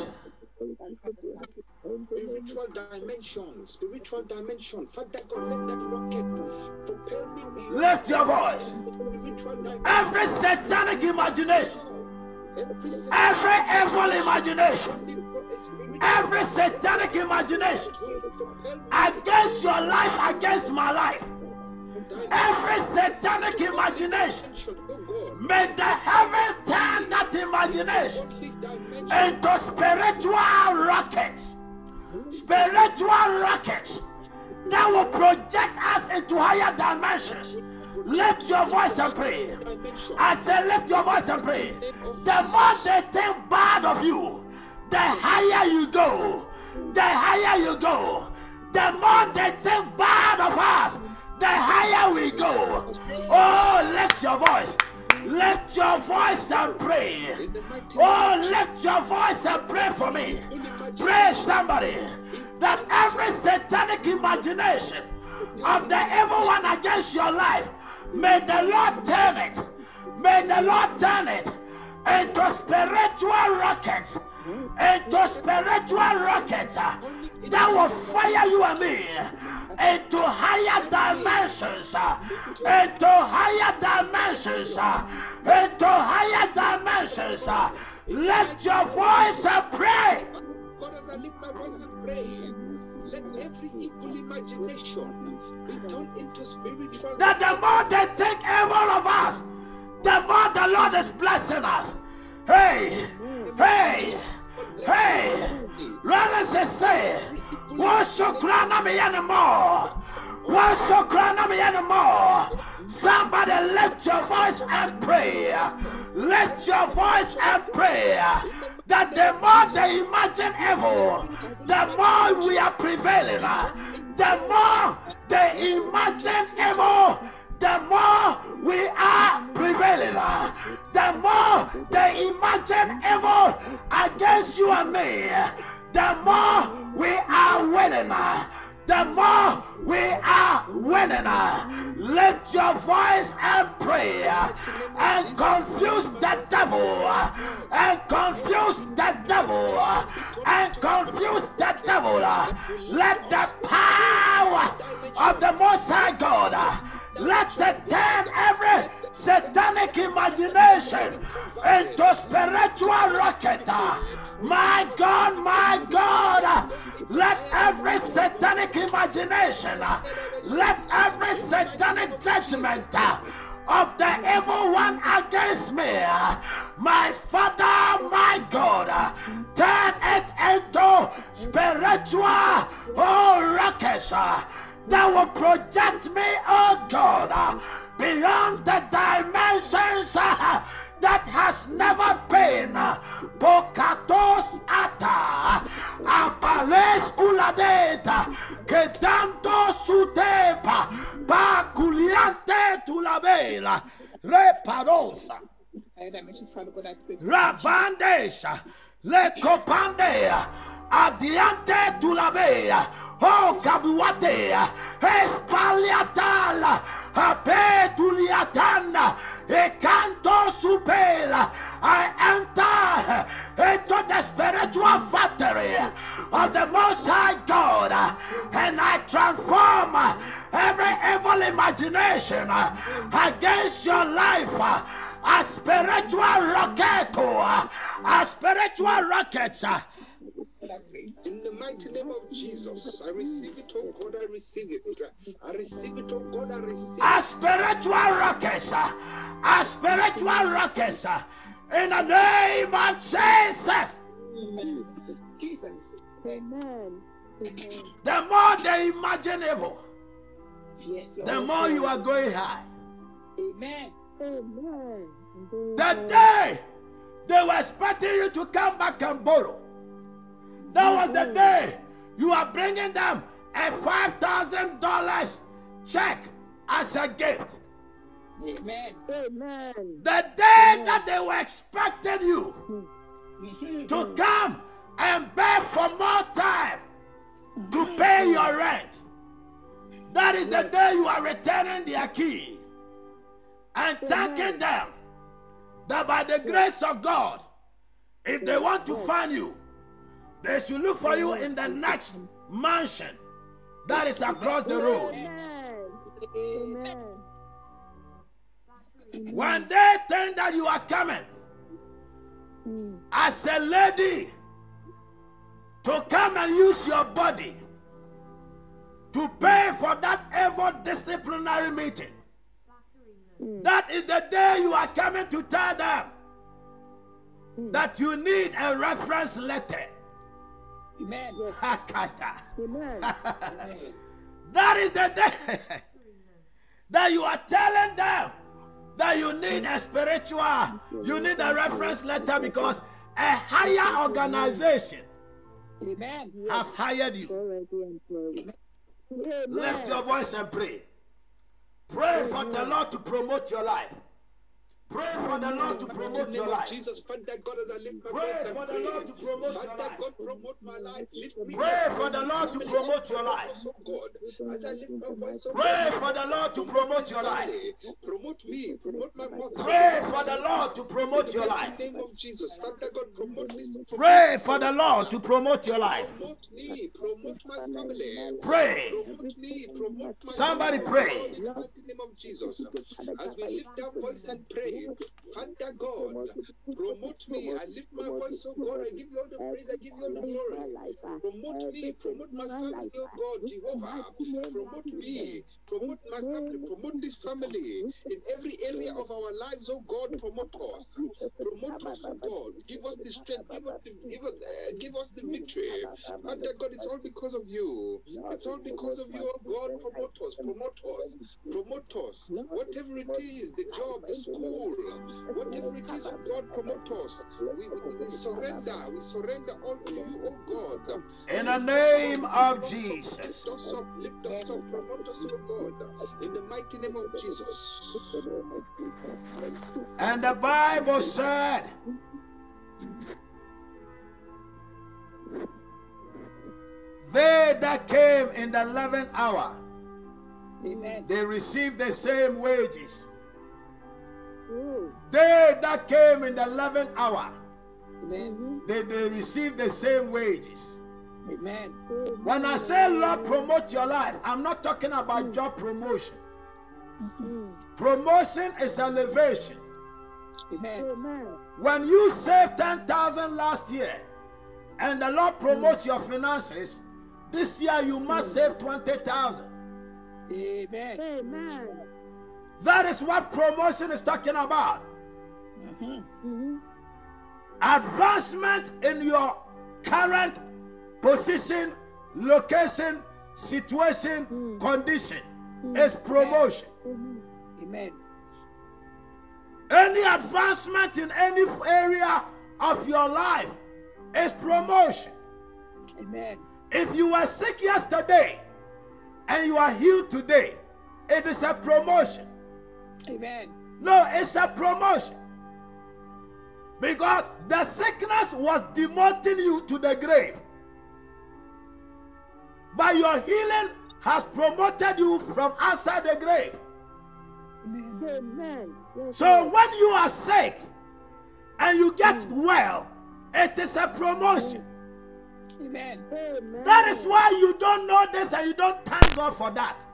spiritual dimension. Father God, let that rocket propel me beyond Lift your voice. spiritual dimension. Every satanic imagination, every evil imagination, every satanic imagination against your life, against my life, every satanic imagination, may the heavens turn that imagination into spiritual rockets, that will project us into higher dimensions. Lift your voice and pray. I said, lift your voice and pray. The more they think bad of you, the higher you go. The higher you go. The more they think bad of us, the higher we go. Oh, lift your voice. Lift your voice and pray. Oh, lift your voice and pray for me. Pray, somebody, that every satanic imagination of the evil one against your life, may the Lord turn it. May the Lord turn it into spiritual rockets. Into spiritual rockets that will fire you and me into higher dimensions. Into higher dimensions. Into higher dimensions. Lift your voice and pray. God, as I lift my voice and pray, let every evil imagination be turned into spiritual. That the more they think evil of us, the more the Lord is blessing us. Hey, hey, hey, brothers and sisters, what's so crying at me anymore? What's so crying at me anymore? Somebody lift your voice and pray. Lift your voice and pray. That the more they imagine evil, the more we are prevailing. The more they imagine evil, the more we are prevailing. The more they imagine evil against you and me, the more we are winning. The more we are winning. Lift your voice and pray and confuse the devil. And confuse the devil. And confuse the devil. Let the power of the Most High God, let it turn every satanic imagination into spiritual rocket. My God, let every satanic imagination, let every satanic judgment of the evil one against me, my Father, my God, turn it into spiritual rockets that will project me, oh God, beyond the dimensions that has never been. Pokatos ata, apales uladeta, kedando sutepa, bakuliante tulabela, reparosa, rabandesha, le copandea, adiante tulabea. Oh, Kabuatea, Espaliatala, Apetuliatana, Ecanto Supela. I enter into the spiritual factory of the Most High God, and I transform every evil imagination against your life a spiritual rocket, a spiritual rocket. In the mighty name of Jesus, I receive it, oh God, I receive it. I receive it, oh God, I receive it. A spiritual rocket are spiritual rockets in the name of Jesus. Amen. Jesus. Amen. Amen. The more they imagine evil, Yes, Lord. the more you are going high. Amen. Amen. The day they were expecting you to come back and borrow, that was the day you are bringing them a $5,000 check as a gift. Amen. Amen. The day that they were expecting you to come and beg for more time to pay your rent, that is the day you are returning their key and thanking them that by the grace of God, if they want to find you, they should look for you in the next mansion that is across the road. Amen. Amen. When they think that you are coming as a lady to come and use your body to pay for that evil disciplinary meeting, that is the day you are coming to tell them that you need a reference letter. Amen. Hakata. Amen. That is the day that you are telling them that you need a spiritual, you need a reference letter because a higher organization Amen. have hired you. Already employed. Lift your voice and pray. Pray for the Lord to promote your life. Pray for the Lord to In the promote mighty your name of life. Jesus, Father God, as I lift my Pray voice and for the pray. Lord to promote your Father life. God, promote my life. Lift me Pray up. for the Lord to Family promote up, your promote life. us, oh God. As I lift my voice, oh Pray God, for the Lord to promote your life. Promote me, promote my mother. Pray for the Lord to promote In your the life. mighty name of Jesus, Father God, promote this. Pray for the Lord to promote your life. Promote me, promote my family. Pray. Promote me, promote my Somebody family, pray. oh God, in the mighty name of Jesus. As we lift our voice and pray, Father God, promote me. I lift my voice, oh God. I give you all the praise, I give you all the glory. Promote me, promote my family, oh God, Jehovah. Promote me, promote my family, promote this family in every area of our lives, oh God. Promote us, oh God. Give us the strength, give us the victory. Father God, it's all because of you. It's all because of you, oh God. Promote us, promote us, promote us. Whatever it is, the job, the school, whatever it is, oh God, promote us. We surrender all to you, oh God. In the name of Jesus. Lift us up, promote us, oh God. In the mighty name of Jesus. And the Bible said, they that came in the 11th hour, Amen. they received the same wages. Mm. They that came in the 11th hour, Amen. they received the same wages. Amen. When I say Lord promote your life, I'm not talking about job promotion. Promotion is elevation. Amen. Amen. When you saved 10,000 last year and the Lord promotes your finances, this year you must save 20,000. Amen. Amen. That is what promotion is talking about. Advancement in your current position, location, situation, condition is promotion. Amen. Any advancement in any area of your life is promotion. Amen. If you were sick yesterday and you are healed today, it is a promotion. Amen. No, it's a promotion. Because the sickness was demoting you to the grave. But your healing has promoted you from outside the grave. Amen. So when you are sick and you get well, it is a promotion. Amen. Amen. That is why you don't know this and you don't thank God for that.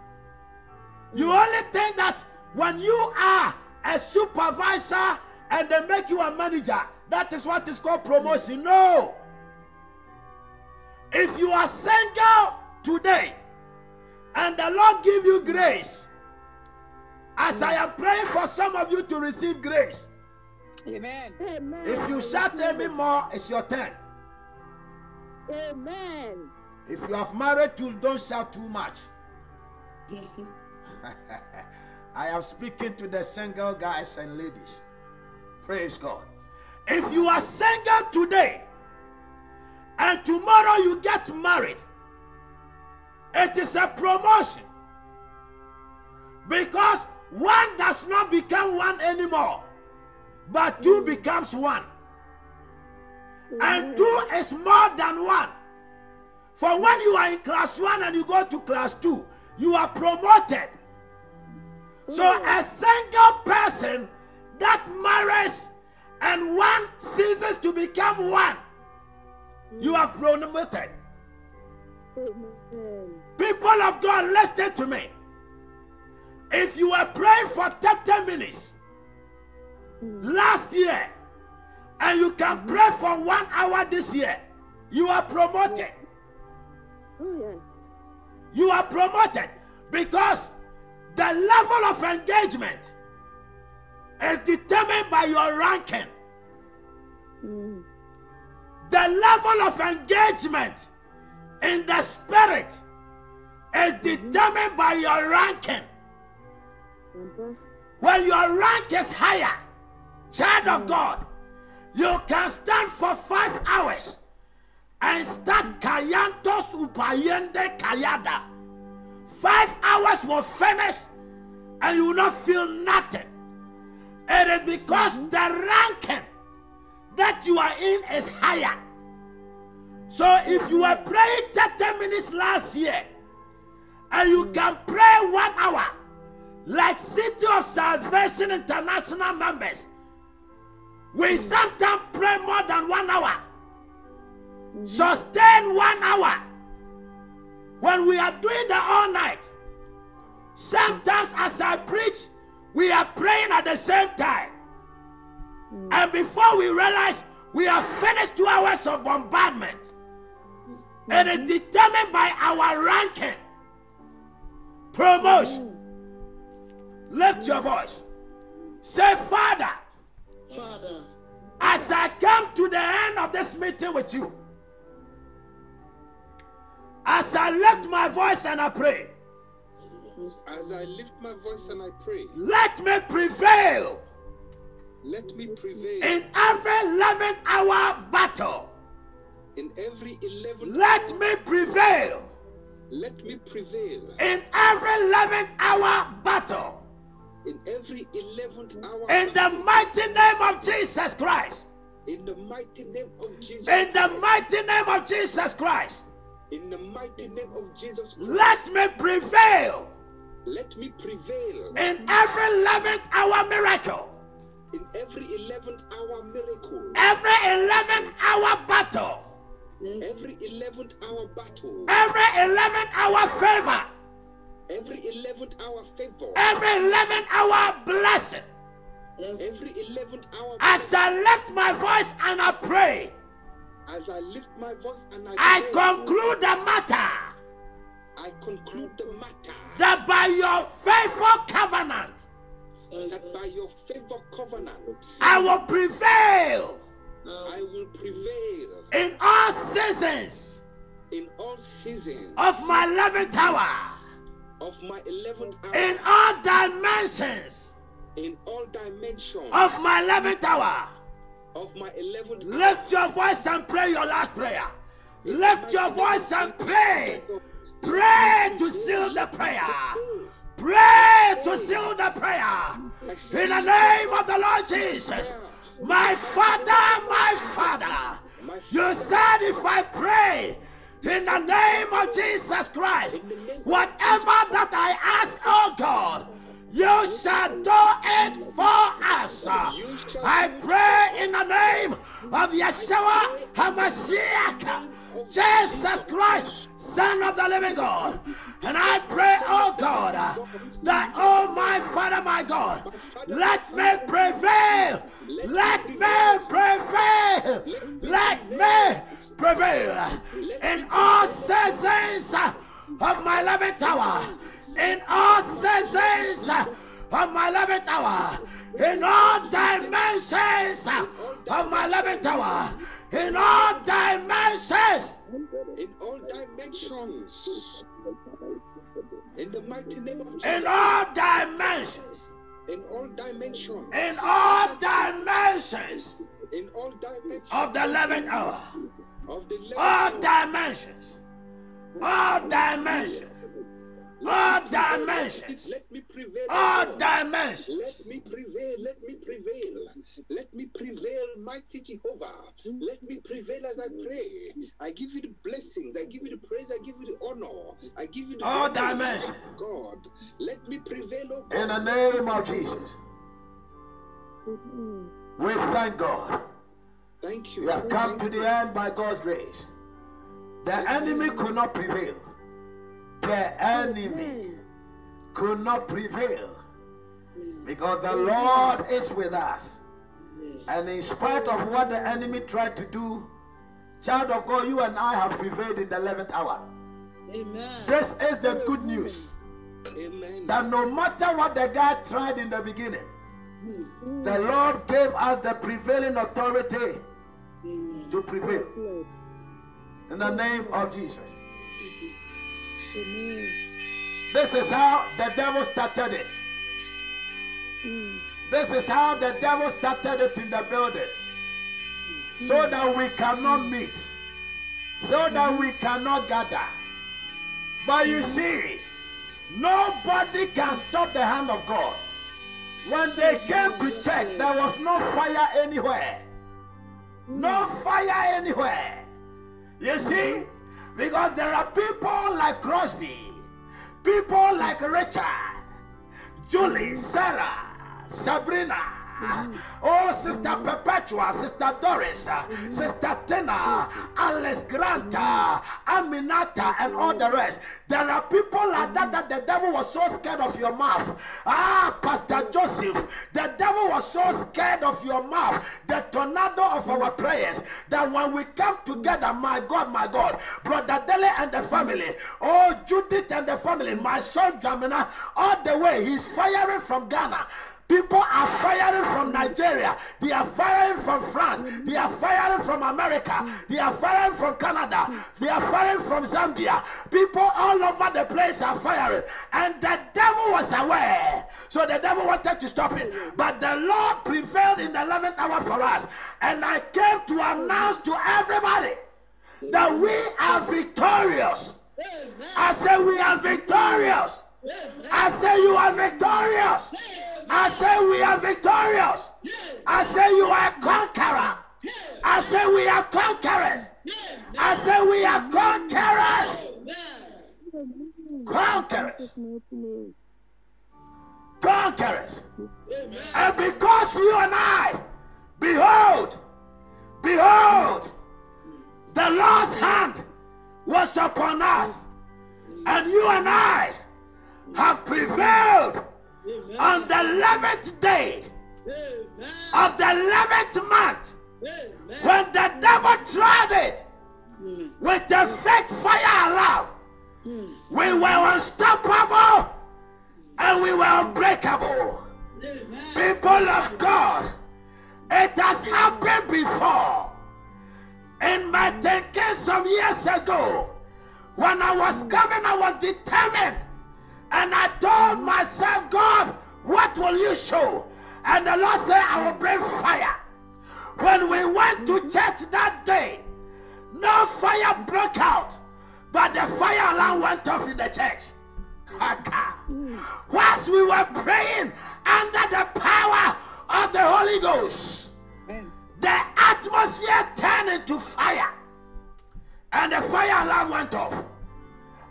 You only think that when you are a supervisor and they make you a manager, that is what is called promotion. No. If you are single today and the Lord give you grace As I am praying for some of you to receive grace, Amen. Amen. if you shout amen more, it's your turn. Amen. If you have married too, don't shout too much. I am speaking to the single guys and ladies. Praise God. If you are single today and tomorrow you get married, it is a promotion. Because one does not become one anymore, but two becomes one. And two is more than one. For when you are in class 1 and you go to class 2, you are promoted. So a single person that marries and one ceases to become one, you are promoted. Amen. People of God, listen to me. If you were praying for 30 minutes last year and you can pray for 1 hour this year, you are promoted. Oh, yes. You are promoted because the level of engagement is determined by your ranking. The level of engagement in the spirit is determined by your ranking. When your rank is higher, child of God, you can stand for 5 hours and start Kayantos Upayende Kayada. 5 hours will finish and you will not feel nothing. It is because the ranking that you are in is higher. So if you were praying 30 minutes last year and you can pray 1 hour, like City of Salvation International members, we sometimes pray more than 1 hour. Sustain 1 hour. When we are doing the all night, sometimes as I preach, we are praying at the same time. And before we realize, we have finished 2 hours of bombardment. It is determined by our ranking. Promotion. Lift your voice. Say, Father, Father, as I come to the end of this meeting with you, as I lift my voice and I pray, As I lift my voice and I pray, let me prevail let me prevail in every 11th hour battle. in every 11th Let hour. me prevail Let me prevail in every 11th hour battle. in every 11th hour. In the mighty name of Jesus Christ. In the mighty name of Jesus. In the Christ. mighty name of Jesus Christ. In the mighty name of Jesus Christ. Let me prevail Let me prevail in every 11th hour miracle. in every 11th hour miracle. Every 11th hour battle. Every 11th hour battle. Every 11th hour favor. Every 11th hour favor. Every 11th hour blessing. Every 11th hour. As I lift my voice and I pray, As I lift my voice and I pray, conclude the matter I conclude the matter that by your faithful covenant, that by your favor covenant I will prevail I will prevail in all seasons in all seasons of my 11th hour, of my 11th hour, in all dimensions in all dimensions of my 11th hour. of my 11th hour. Lift your voice and pray your last prayer. Lift your voice and pray. Pray to seal the prayer. Pray to seal the prayer. In the name of the Lord Jesus. My Father, you said if I pray in the name of Jesus Christ, whatever that I ask, oh God, you shall do it for us. I pray in the name of Yeshua HaMashiach, Jesus Christ, Son of the living God. And I pray, oh God, that, oh my Father, my God, let me prevail. Let me prevail. Let me prevail in all seasons of my 11th hour. In all seasons of my 11th hour, in all dimensions of my 11th hour, in all dimensions, in all dimensions, in the mighty name of Jesus, in all dimensions, in all dimensions, in all dimensions in all dimensions of the 11th hour, of the all 11th hour, dimensions, all dimensions, all dimensions, let me prevail, all Lord. dimensions. Let me prevail, let me prevail, let me prevail, mighty Jehovah. Let me prevail as I pray. I give you the blessings, I give you the praise, I give you the honor, I give you the All glory, dimensions. God. Let me prevail, oh God. In the name of Jesus, we thank God. Thank you. We have come Thank to you. the end by God's grace. The enemy could not prevail. The enemy could not prevail because the Lord is with us. And in spite of what the enemy tried to do, child of God, you and I have prevailed in the 11th hour. Amen. This is the good news. Amen. That no matter what the guy tried in the beginning, the Lord gave us the prevailing authority to prevail. In the name of Jesus. This is how the devil started it. This is how the devil started it in the building. So that we cannot meet. So that we cannot gather. But you see, nobody can stop the hand of God. When they came to check, there was no fire anywhere. No fire anywhere. You see, because there are people like Crosby, people like Richard, Julie, Sarah, Sabrina, oh, Sister Perpetua, Sister Doris, Sister Tina, Alice Grant, Aminata, and all the rest. There are people like that the devil was so scared of your mouth. Pastor Joseph, the devil was so scared of your mouth, the tornado of our prayers, that when we come together, my God, Brother Dele and the family, oh, Judith and the family, my son Jamina, all the way, he's firing from Ghana. People are firing from Nigeria. They are firing from France. They are firing from America. They are firing from Canada. They are firing from Zambia. People all over the place are firing. And the devil was aware. So the devil wanted to stop it. But the Lord prevailed in the 11th hour for us. And I came to announce to everybody that we are victorious. I say we are victorious. I say you are victorious. I say we are victorious. I say you are a conqueror. I say we are conquerors. I say we are conquerors. Conquerors. Conquerors. And because you and I, behold, the Lord's hand was upon us, and you and I have prevailed on the 11th day of the 11th month, when the devil tried it with the fake fire alarm. We were unstoppable and we were unbreakable. People of God, it has happened before. In my thinking some years ago, when I was coming, I was determined. And I told myself, God, what will you show? And the Lord said, I will bring fire. When we went to church that day, no fire broke out, but the fire alarm went off in the church. Whilst we were praying under the power of the Holy Ghost, the atmosphere turned into fire, and the fire alarm went off.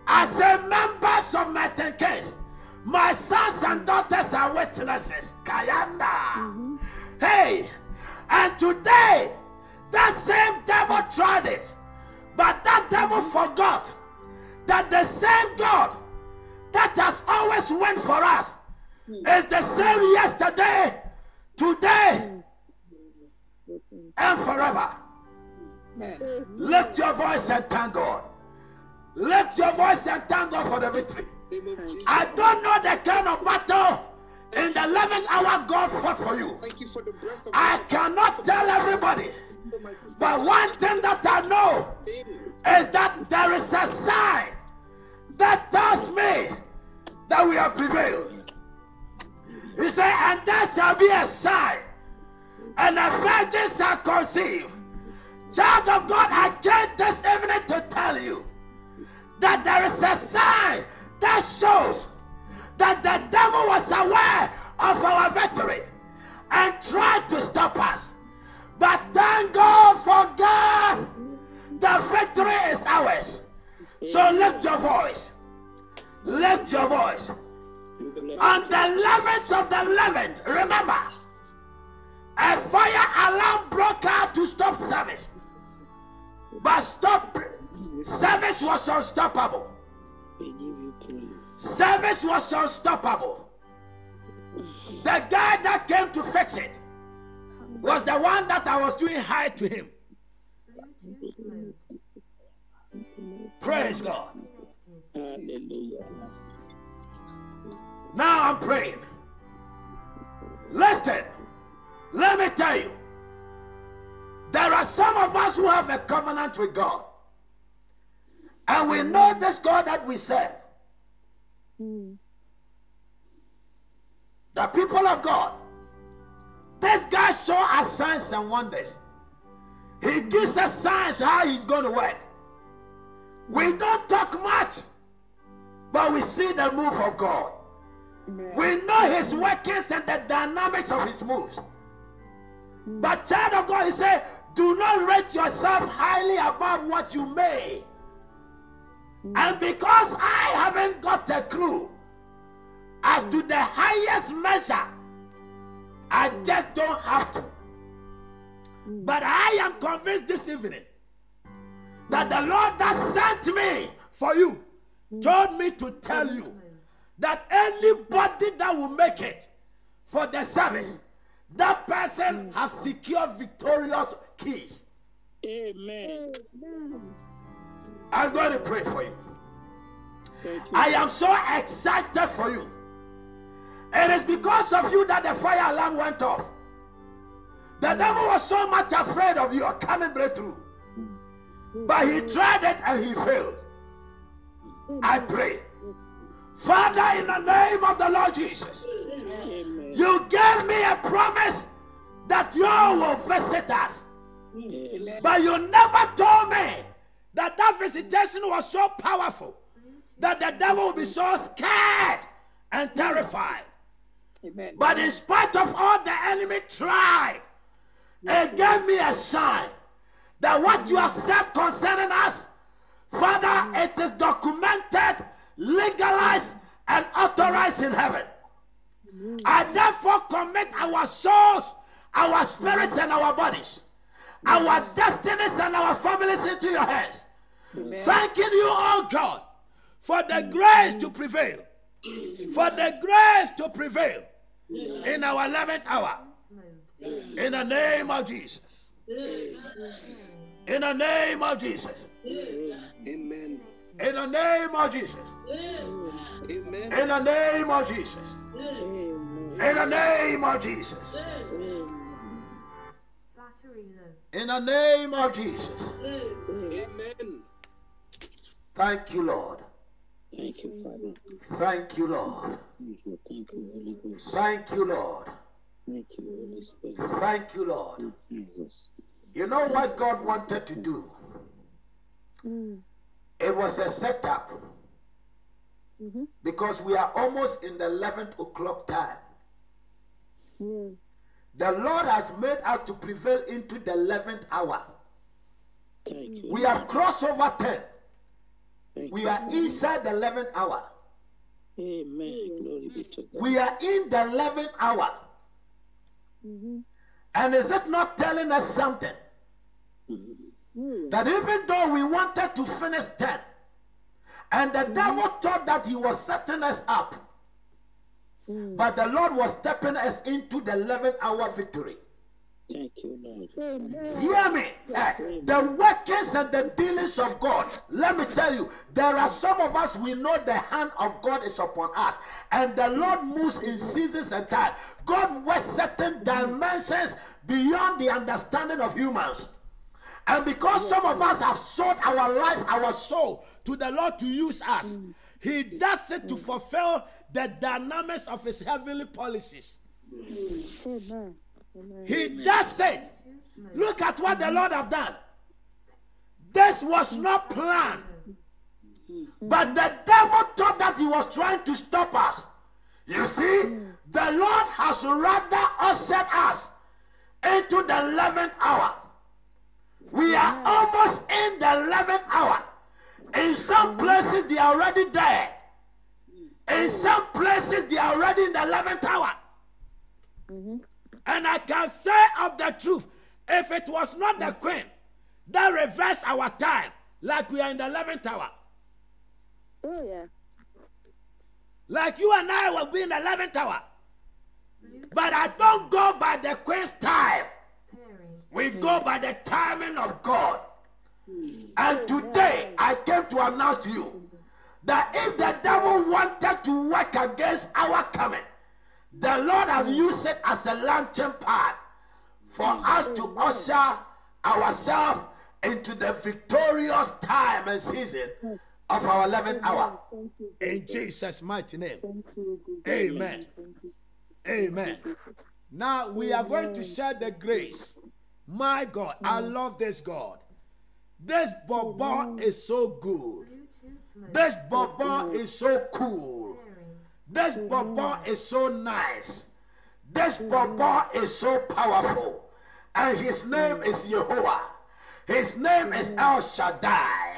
As a members of my case, my sons and daughters are witnesses. Kayanda. Hey, and today, that same devil tried it, but that devil forgot that the same God that has always went for us is the same yesterday, today, and forever. Lift your voice and thank God. Lift your voice and thank God for the victory. I don't know the kind of battle In the 11th hour, God fought for you. Thank you for the breath of I life. cannot tell everybody, For my sister. but one thing that I know is that there is a sign that tells me that we have prevailed. He said, and there shall be a sign, and a virgin shall conceive. Child of God, I came this evening to tell you that there is a sign that shows that the devil was aware of our victory and tried to stop us. But thank God for God, the victory is ours. So lift your voice. Lift your voice. On the 11th of the 11th, remember, a fire alarm broke out to stop service. But service was unstoppable. Service was unstoppable. The guy that came to fix it was the one that I was doing hi to him. Praise God. Hallelujah. Now I'm praying. Listen, let me tell you, there are some of us who have a covenant with God, and we know this God that we serve. The people of God, this guy show us signs and wonders. He gives us signs how he's going to work. We don't talk much, but we see the move of God. We know his workings and the dynamics of his moves. But child of God, he said, do not rate yourself highly above what you may. And because I haven't got a clue as to the highest measure, I just don't have to. But I am convinced this evening that the Lord that sent me for you told me to tell you that anybody that will make it for the service, that person has secured victorious keys. Amen. I'm going to pray for you. I am so excited for you. It is because of you that the fire alarm went off. The devil was so much afraid of your coming breakthrough. But he tried it and he failed. I pray, Father, in the name of the Lord Jesus, you gave me a promise that you will visit us. But you never told me that that visitation was so powerful that the devil will be so scared and terrified. Amen. But in spite of all the enemy tried, it gave me a sign that what you have said concerning us, Father, it is documented, legalized, and authorized in heaven. I therefore commit our souls, our spirits, and our bodies, our destinies, and our families into your hands. Thanking you, oh God, for the grace to prevail. For the grace to prevail in our 11th hour. In the name of Jesus. In the name of Jesus. Amen. In the name of Jesus. Amen. In the name of Jesus. In the name of Jesus. In the name of Jesus. Amen. Thank you, Lord. Thank you, Father. Thank you, Lord. Jesus, thank you, Holy Ghost. Thank you, Lord. Thank you, Holy Spirit. Thank you, Lord. Jesus. You know what God wanted to do? It was a setup. Because we are almost in the 11th o'clock time. The Lord has made us to prevail into the 11th hour. Thank you. We have crossed over 10. Thank We you. are inside the 11th hour. Amen. Glory be to God. We are in the 11th hour. And is it not telling us something? That even though we wanted to finish 10, and the devil thought that he was setting us up, but the Lord was stepping us into the 11th hour victory. Thank you, Lord. Amen. Hear me. The workings and the dealings of God. Let me tell you, there are some of us, we know the hand of God is upon us. And the Lord moves in seasons and time. God works certain dimensions beyond the understanding of humans. And because some of us have sold our life, our soul to the Lord to use us, He does it to fulfill the dynamics of His heavenly policies. Amen. Amen. He does it. Look at what the Lord have done. This was not planned. But the devil thought that he was trying to stop us. You see, the Lord has rather ushered us into the 11th hour. We are almost in the 11th hour. In some places, they are already there. In some places, they are already in the 11th hour. And I can say of the truth, if it was not the Queen that reversed our time, like we are in the 11th hour, Oh, yeah. like you and I will be in the 11th hour. But I don't go by the Queen's time. We go by the timing of God. And today, I came to announce to you that if the devil wanted to work against our coming, the Lord has used it as a launching pad for us to usher ourselves into the victorious time and season of our 11th hour. In Jesus' mighty name. Amen. Amen. Now we are going to share the grace. My God, I love this God. This Bobo is so good. This Bobo is so cool. This Bobo is so nice. This Bobo is so powerful. And his name is Jehovah. His name is El Shaddai.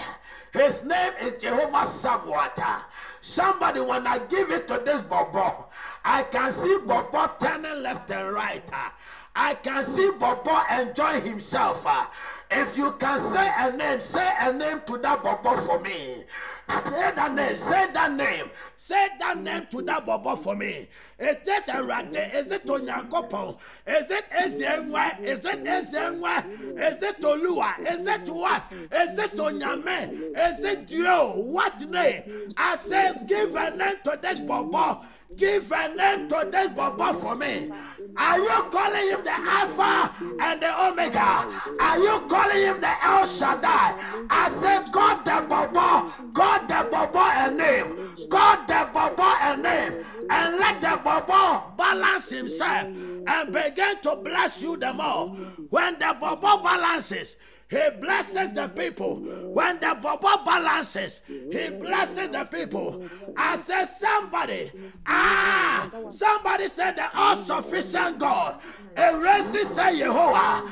His name is Jehovah Sabaoth. Somebody, when I give it to this Bobo, I can see Bobo turning left and right. I can see Bobo enjoying himself. If you can say a name to that Bobo for me. Say that name to that Bobo for me. Is this a rate? Is it Onyankopon? Is it Ezenwa? Is it Ezenwa? Is it Olua? Is it what? Is it Onyame? Is it Dio? What name? I say, give a name to this Bobo. Give a name to this Bobo for me. Are you calling him the Alpha and the Omega? Are you calling him the El Shaddai? I say, God the Bobo, God the Bobo a name, God the Bobo a name, and let the Bobo balance himself and begin to bless you the more. When the Bobo balances, he blesses the people. When the Bobo balances, he blesses the people. I said, somebody said the all-sufficient God. Eresi said Jehovah.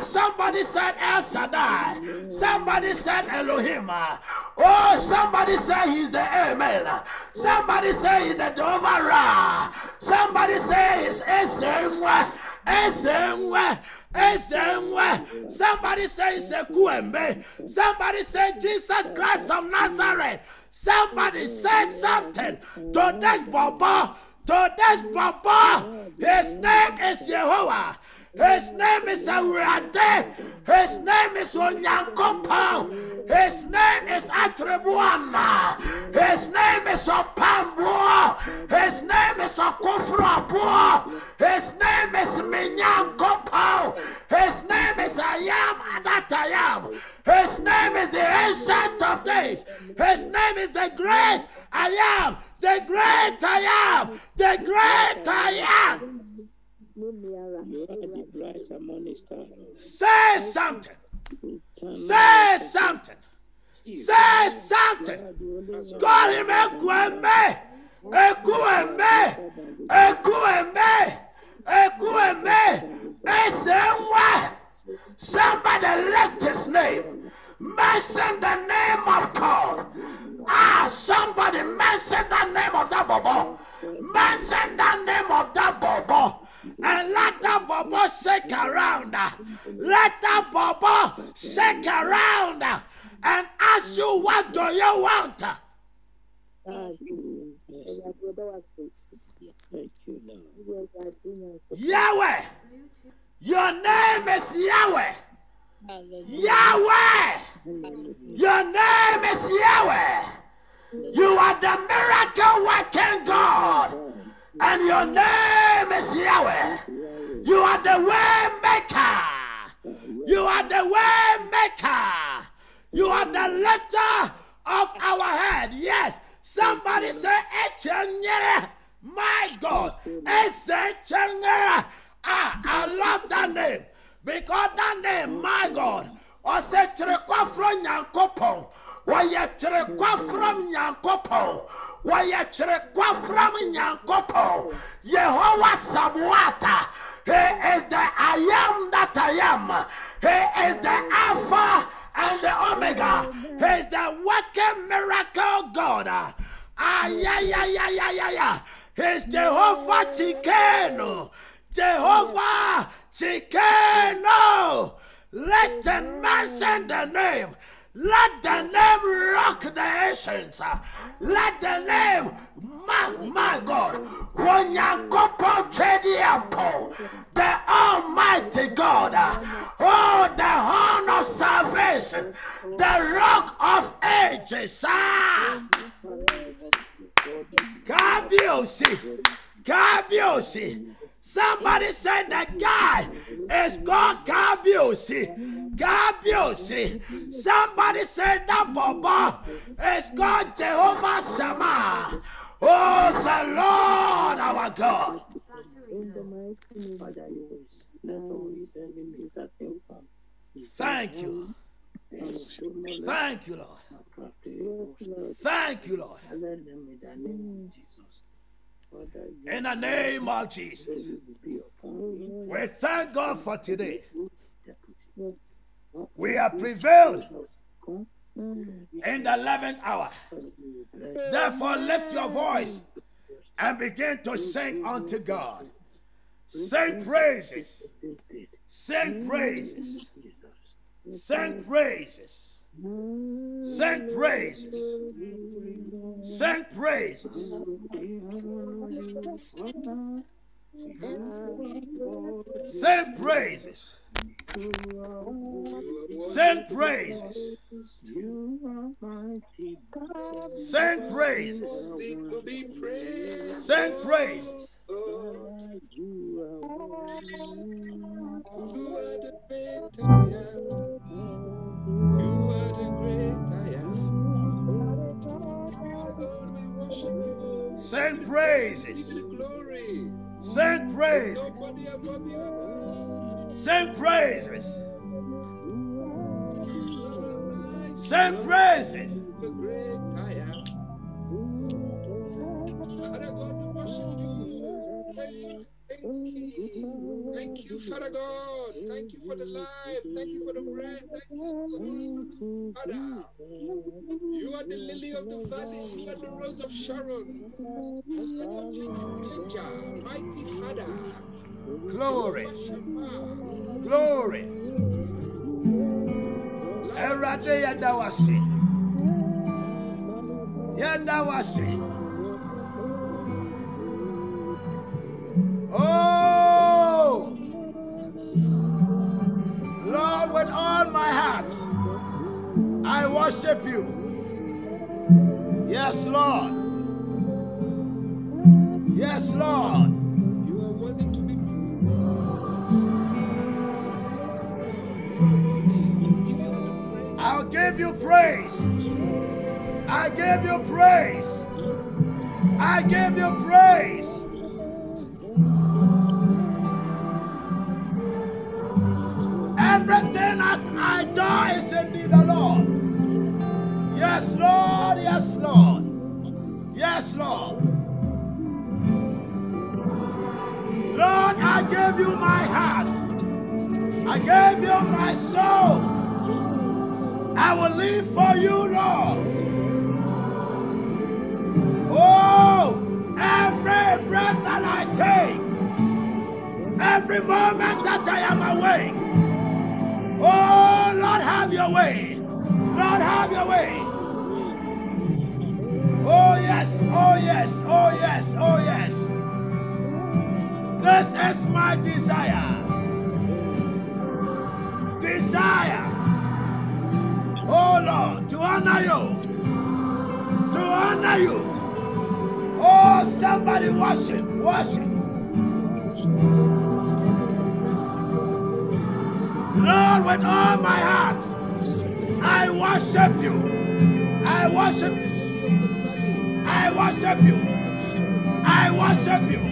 Somebody said El Shaddai. Somebody said Elohim. Oh, somebody said he's the Amen. Somebody said he's the Jehovah Ra. Somebody says Esenwa. Somebody say Sekuembe. Somebody say Jesus Christ of Nazareth. Somebody say something to this Bobo. To this Bobo. His name is Jehovah. His name is Awurade. His name is Onyankopon. His name is Atrebuama. His name is Opambo. His name is Okofrabo. His name is Minyankopon. His name is I am that I am. His name is the Ancient of Days. His name is the Great I am. The Great I am. The Great I am. You are the bright morning star. Say something. Say something. Say something. Call him Ekweme. Ekweme. Ekweme. Ekweme. Esenwa. Somebody lift his name. Mention the name of God. Somebody mention the name of that Bobo. Mention the name of that Bobo. And let that Bobo shake around. Let that Bobo shake around. And ask you, what do you want? Thank you, Lord. Yahweh. Your name is Yahweh. Yahweh. Your name is Yahweh. You are the miracle working God. And your name is Yahweh. You are the way maker. You are the way maker. You are the lifter of our head. Yes. Somebody say, my God. I love that name. Because that name, my God, or say Trekwa from Yankopon. Why you Trekwa from Yankopon? Why you Trekwa from Yankopon? Yehovah Sabuata. He is the I am that I am. He is the Alpha and the Omega. He is the working miracle God. He's Jehovah Chikeno. Jehovah Chikeno. Let's mention the name. Let the name rock the ancients. Let the name, my God, the Almighty God, oh, the horn of salvation, the rock of ages. Kabiosi. Somebody said the guy is called Kabiosi. Somebody said that Baba is called Jehovah Shammah. Oh, the Lord our God. Thank you. Thank you, Lord. Thank you, Lord. In the name of Jesus, we thank God for today. We have prevailed in the 11th hour. Therefore, lift your voice and begin to sing unto God. Sing praises. Sing praises. Sing praises. Sing praises. Sing praises. Sing praises. Sing praises. Sing praises. Sing praises. You are the great I am. Lord, we worship you. Sing praises. Sing praises. Sing praises. Sing praises. The great I am. Father God, we worship you. Thank you, Father God. Thank you for the life. Thank you for the breath. Thank you, Father. You are the lily of the valley. You are the rose of Sharon. Mighty Father. Glory. Glory. Erade yadawasi. Yadawasi. Oh, Lord, with all my heart, I worship you. Yes, Lord. Yes, Lord. You are worthy to be praised. I'll give you praise. I give you praise. I give you praise. Everything that I do is indeed the Lord. Yes, Lord. Yes, Lord. Yes, Lord. Lord, I give you my heart. I give you my soul. I will live for you, Lord. Oh, every breath that I take, every moment that I am awake. Oh, Lord, have your way. Lord, have your way. Oh, yes. Oh, yes. Oh, yes. Oh, yes. This is my desire. honor you. To honor you. Oh, somebody worship. Worship. Lord, with all my heart, I worship you. I worship you. I worship you. I worship you.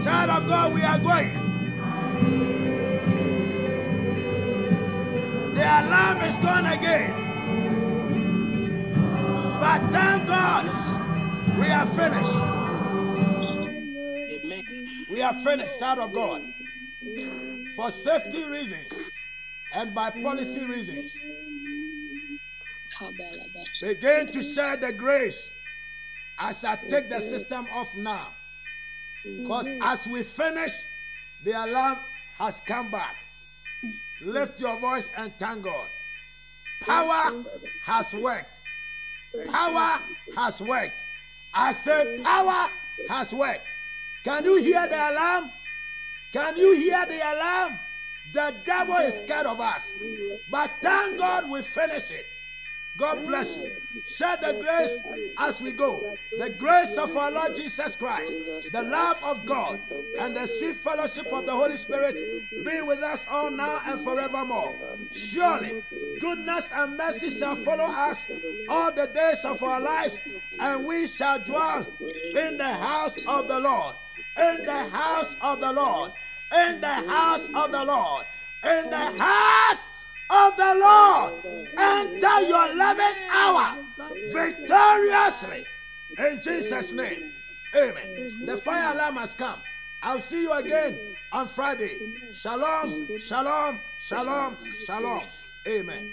Child of God, we are going. The alarm is gone again. But thank God, we are finished. We are finished, child of God. For safety reasons and by policy reasons. Begin to share the grace as I take the system off now. Because as we finish, the alarm has come back. Lift your voice and thank God. Power has worked. Power has worked. I said power has worked. Can you hear the alarm? Can you hear the alarm? The devil is scared of us. But thank God we finish it. God bless you. Share the grace as we go. The grace of our Lord Jesus Christ, the love of God, and the sweet fellowship of the Holy Spirit be with us all now and forevermore. Surely, goodness and mercy shall follow us all the days of our lives, and we shall dwell in the house of the Lord. In the house of the Lord. In the house of the Lord. In the house of the Lord. Enter your 11th hour victoriously. In Jesus' name. Amen. The fire alarm has come. I'll see you again on Friday. Shalom, shalom, shalom, shalom. Amen.